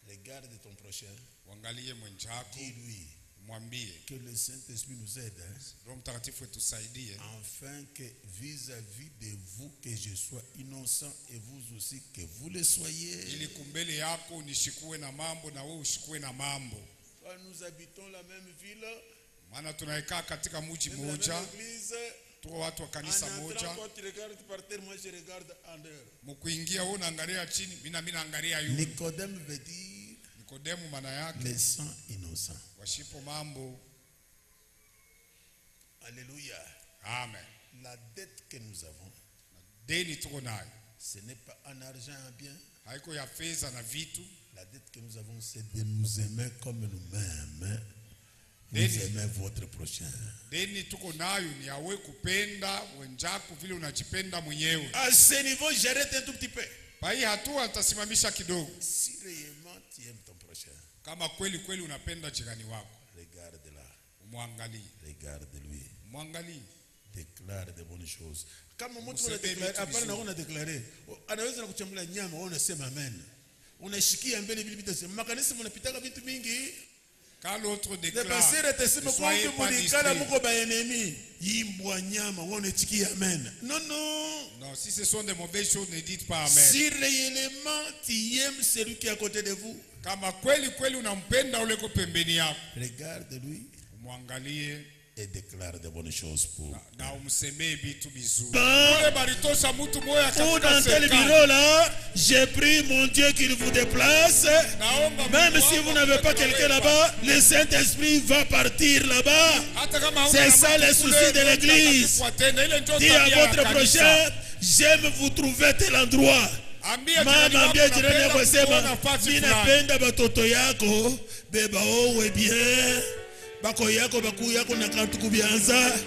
Speaker 2: Regarde ton prochain.
Speaker 1: Uangalie mwenzako.
Speaker 2: Dis-lui.
Speaker 1: Mwambie
Speaker 2: que le Saint-Esprit nous aide.
Speaker 1: Roho Mtakatifu tusaidie.
Speaker 2: Afin que vis-à-vis de vous que je sois innocent et vous aussi que vous le soyez.
Speaker 1: Ili kumbele yako nishikue na mambo na wewe ushikue na mambo.
Speaker 2: Nous habitons la même ville.
Speaker 1: Maana tunaikaa katika mji mmoja. Tuko watu wa kanisa moja. Mkuingia wewe unaangalia chini, mimi naangalia yule.
Speaker 2: Nicodème veut dire
Speaker 1: Nikodemu maana yake
Speaker 2: les sangs innocents.
Speaker 1: Washipo mambo.
Speaker 2: Alléluia.
Speaker 1: Amen.
Speaker 2: La dette que nous avons,
Speaker 1: deni tuko nayo,
Speaker 2: ce n'est pas en argent en bien.
Speaker 1: Haiko ya fedha na vitu.
Speaker 2: La dette que nous avons, c'est de nous aimer comme nous-mêmes. Vous aimez votre prochain.
Speaker 1: Deni tuko nayo ni yawe kupenda wenzako vile unajipenda mwenyewe.
Speaker 2: À ce niveau, j'arrête un tout petit peu.
Speaker 1: Pa hii hatua nitasimamisha kidogo.
Speaker 2: Si réellement tu aimes ton prochain,
Speaker 1: kama kweli kweli unapenda jirani wako,
Speaker 2: regarde-la.
Speaker 1: Umwangalie.
Speaker 2: Regarde-lui.
Speaker 1: Mwangalie.
Speaker 2: Déclare de bonnes choses. Kama mtu anadeclare, hapana na unadeclare, anaweza kuchambula nyama, wewe unasema amen. Unashikia mbele vile vitu. Makanisa mnapitaka vitu mingi.
Speaker 1: Quand l'autre déclare,
Speaker 2: ne soyez pas distraits. Non, non.
Speaker 1: Non, si ce sont des mauvaises choses, ne dites pas amen.
Speaker 2: Si réellement tu aimes celui qui est à côté de vous,
Speaker 1: kama kweli kweli unampenda ule ko pembeni yako,
Speaker 2: regarde-lui,
Speaker 1: umwangalie
Speaker 2: et déclare de bonnes choses pour.
Speaker 1: Na umsemee vitu vizuri.
Speaker 2: Ule
Speaker 1: baritosha mtu moya katika
Speaker 2: dans tel bureau là, j'ai pris mon Dieu qu'il vous déplace. Même si vous n'avez pas quelqu'un là-bas, le Saint-Esprit va partir là-bas. C'est ça le souci de l'église. Dis à votre prochain, j'aime vous trouver tel endroit. Mama ambia jirani yako sema, ninapenda batoto yako, beba owe bien. Bako yako baku yako na kantu kubianza.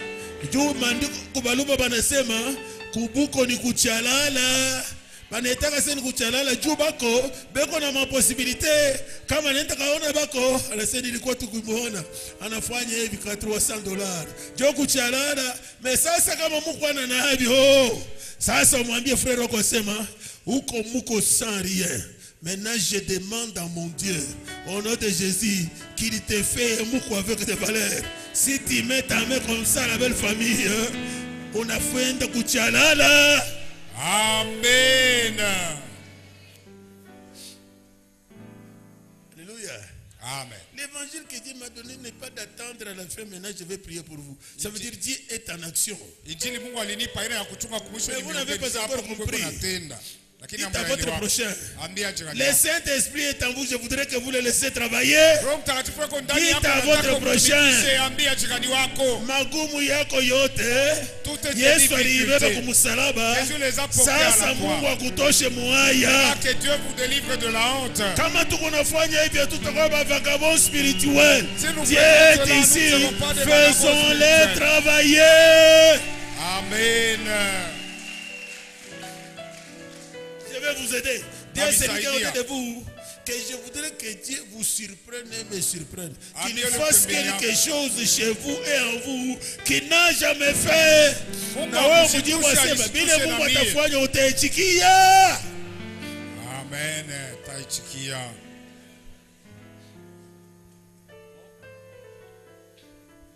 Speaker 2: Juu mandiko kubaluma banasema kubuko ni kuchalala, banetaka seni kuchalala juu bako beko na maposibilite kama nenda kaona bako anasema ilikuwa tukimuona anafanya hivi kwa $300 jo kuchalala. Mais sasa kama mko ana navyo sasa umwambie frère wako sema uko muko sans rien. Maintenant je demande à mon Dieu au nom de Jésus qu'il te fait muko avec des valeurs. Si tu mets ta main comme ça la belle famille on a fait de kuchalala.
Speaker 1: Amen.
Speaker 2: Alléluia.
Speaker 1: Amen.
Speaker 2: L'évangile que Dieu m'a donné n'est pas d'attendre à la fin. Maintenant, je vais prier pour vous. Ça veut dire Dieu est en action. Mais vous n'avez pas encore compris. Dites à votre prochain. Le Saint-Esprit est en vous. Je voudrais que vous le laissez travailler. Dites à votre prochain. Magumu yako yote. Yesu alibeba kumsalaba. Sasa Mungu akutoshe muhaya.
Speaker 1: Que Dieu vous délivre de la honte.
Speaker 2: Kama tukunafanya hivyo tutakuwa vagabond spirituel. Dieu est ici. Faisons-les travailler.
Speaker 1: Amen.
Speaker 2: Je vais vous aider. Dieu c'est quelqu'un de vous que je voudrais que Dieu vous surprenne et me surprenne. Qu'il fasse quelque chose chez vous et en vous qu'il n'a jamais fait. Na wewe mjue wasema bila Mungu atafanya utaichikia.
Speaker 1: Amen. Taichikia.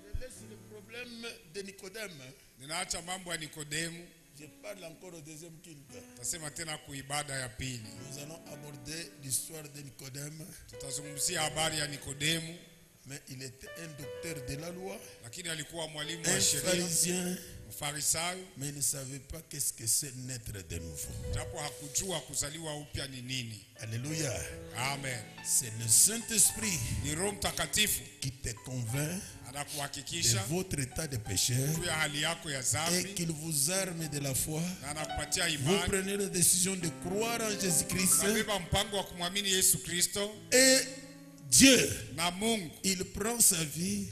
Speaker 2: Je laisse le problème de Nicodème.
Speaker 1: Ninaacha mambo ya Nikodemu.
Speaker 2: Je parle encore au deuxième culte.
Speaker 1: Tasema tena kuibada ya pili.
Speaker 2: Nous allons aborder l'histoire de Nicodème.
Speaker 1: Tutazungumzia habari ya Nikodemu.
Speaker 2: Mais il était un docteur de la loi.
Speaker 1: Lakini alikuwa mwalimu
Speaker 2: wa
Speaker 1: sheria.
Speaker 2: Pharisien.
Speaker 1: Farisayo.
Speaker 2: Mais il ne savait pas qu'est-ce que c'est naître de nouveau.
Speaker 1: Japo hakujua kuzaliwa upya ni nini.
Speaker 2: Alléluia.
Speaker 1: Amen.
Speaker 2: C'est le Saint-Esprit
Speaker 1: ni Roho Mtakatifu
Speaker 2: qui te convainc
Speaker 1: anakuhakikisha
Speaker 2: de votre état de péché et qu'il vous arme de la foi. Vous prenez la décision de croire en Jésus-Christ. Et Dieu, il prend sa vie,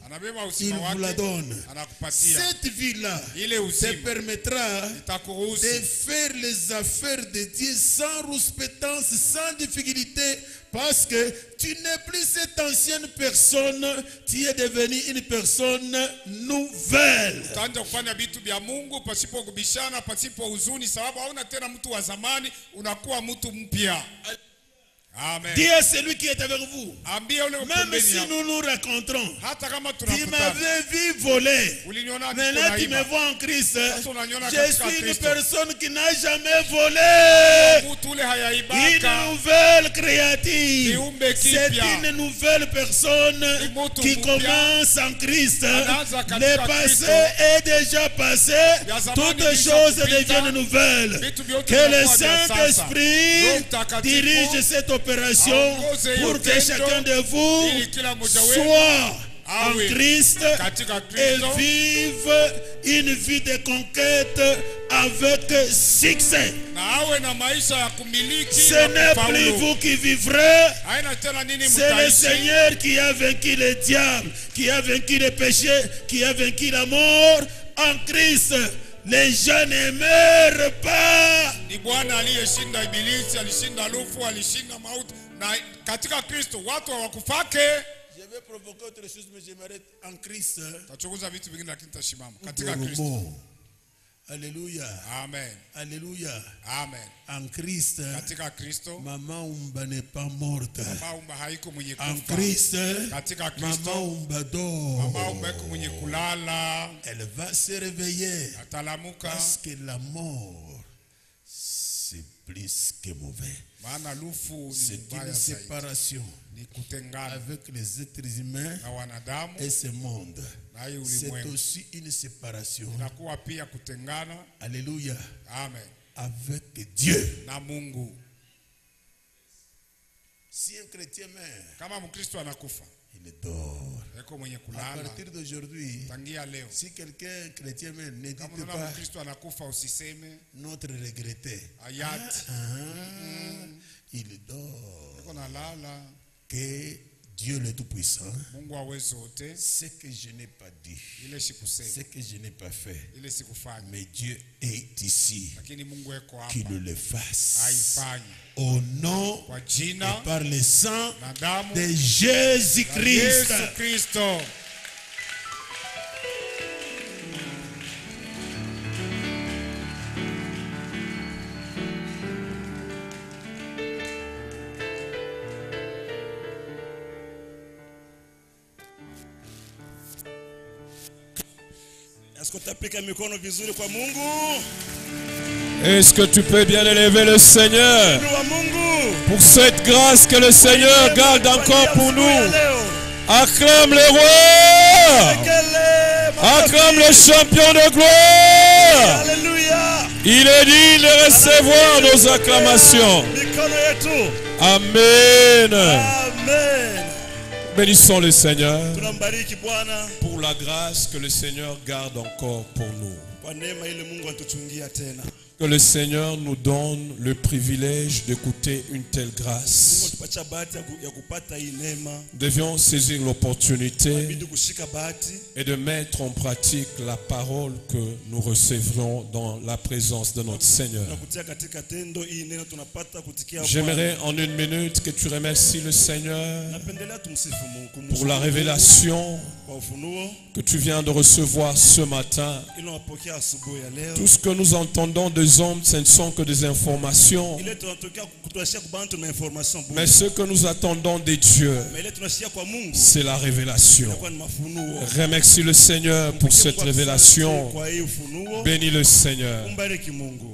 Speaker 2: il vous la donne. Cette vie-là te permettra de faire les affaires de Dieu sans rouspétance, sans difficulté, parce que tu n'es plus cette ancienne personne, tu es devenu une personne nouvelle.
Speaker 1: Amen.
Speaker 2: Dieu est celui qui est avec vous. Même si nous nous rencontrons, tu m'avais vu voler. Maintenant tu me vois en Christ. Je suis une personne qui n'a jamais volé. Une nouvelle créative. C'est une nouvelle personne qui commence en Christ. Le passé est déjà passé. Toutes choses deviennent nouvelles. Que le Saint-Esprit dirige cette opération pour que chacun de vous soit en Christ et vive une vie de conquête avec succès. Ce n'est plus vous qui vivrez, c'est le Seigneur qui a vaincu le diable, qui a vaincu le péché, qui a vaincu la mort en Christ. Les gens ne meurent pas.
Speaker 1: Ni Bwana aliyeshinda ibilisi, alishinda lufu, alishinda mauti, na katika Kristo watu hawakufake.
Speaker 2: Je vais provoquer autre chose mais je m'arrête en Christ.
Speaker 1: Tachunguza vitu vingine lakini tashimama katika Kristo.
Speaker 2: Alléluia.
Speaker 1: Amen.
Speaker 2: Alléluia.
Speaker 1: Amen.
Speaker 2: En Christ.
Speaker 1: Katika Kristo.
Speaker 2: Mama umba n'est pas morte.
Speaker 1: Mama umba haiko mwenye kufa.
Speaker 2: En Christ.
Speaker 1: Katika Kristo.
Speaker 2: Mama umba dort.
Speaker 1: Mama umba haiko mwenye kulala.
Speaker 2: Elle va se réveiller.
Speaker 1: Atalamuka.
Speaker 2: Parce que la mort c'est plus que mauvais.
Speaker 1: Maana lufu
Speaker 2: c'est une séparation avec les êtres humains et ce monde. C'est aussi une séparation. Alléluia.
Speaker 1: Amen.
Speaker 2: Avec Dieu.
Speaker 1: Na Mungu.
Speaker 2: Si un chrétien meurt, il
Speaker 1: dort.
Speaker 2: À partir d'aujourd'hui, si quelqu'un chrétien meurt, ne dites pas notre regretté. Il dort. Que Dieu le Tout-Puissant,
Speaker 1: Mungu aweza wote,
Speaker 2: ce que je n'ai pas dit,
Speaker 1: ile sikusema,
Speaker 2: ce que je n'ai pas fait,
Speaker 1: ile sikufanya,
Speaker 2: mais Dieu est ici,
Speaker 1: lakini Mungu yuko
Speaker 2: qu'il
Speaker 1: hapa
Speaker 2: le fasse.
Speaker 1: aifanye
Speaker 2: Au nom
Speaker 1: kwa
Speaker 2: et
Speaker 1: jina
Speaker 2: par le sang
Speaker 1: na damu
Speaker 2: de
Speaker 1: ya
Speaker 2: Jésus-Christ.
Speaker 1: Yesu Kristo.
Speaker 2: Est-ce que utapika mikono vizuri kwa Mungu?
Speaker 3: Est-ce que tu peux bien élever le Seigneur
Speaker 2: Wa Mungu.
Speaker 3: pour cette grâce que le Seigneur garde encore pour nous? Acclame le roi, acclame le champion de gloire.
Speaker 2: Alléluia.
Speaker 3: Il est digne de recevoir nos acclamations.
Speaker 2: Mikono yetu.
Speaker 3: Amen.
Speaker 2: Amen.
Speaker 3: Bénissons le Seigneur
Speaker 2: Tunambariki Bwana
Speaker 3: pour la grâce que le Seigneur garde encore pour nous.
Speaker 2: kwa neema ile Mungu anatuchungia tena.
Speaker 3: Que le Seigneur nous donne le privilège d'écouter une telle
Speaker 2: Mungu
Speaker 3: grâce.
Speaker 2: atupatia bahati ya kupata hii neema.
Speaker 3: Devions saisir l'opportunité
Speaker 2: Bidi kushika bahati
Speaker 3: et de mettre en pratique la parole que nous recevrons dans la présence de notre Seigneur.
Speaker 2: na kutia katika tendo hii neno tunapata kutikia Bwana.
Speaker 3: J'aimerais en une minute que tu remercies le Seigneur
Speaker 2: Napendelea tumsifu Mungu
Speaker 3: pour la révélation
Speaker 2: kwa ufunuo
Speaker 3: que tu viens de recevoir ce matin.
Speaker 2: ile unapokea asubuhi ya leo.
Speaker 3: Tout ce que nous entendons des hommes, ce ne sont que des informations.
Speaker 2: Ile tunatokea kutuashia kwa bantu na information bure.
Speaker 3: Mais ce que nous attendons des dieux,
Speaker 2: Mais ile tunashia kwa Mungu
Speaker 3: c'est la révélation.
Speaker 2: kwa ni mafunuo.
Speaker 3: Remercie le Seigneur pour cette révélation.
Speaker 2: Kwa hii ufunuo.
Speaker 3: Bénis le Seigneur.
Speaker 2: Umbariki Mungu.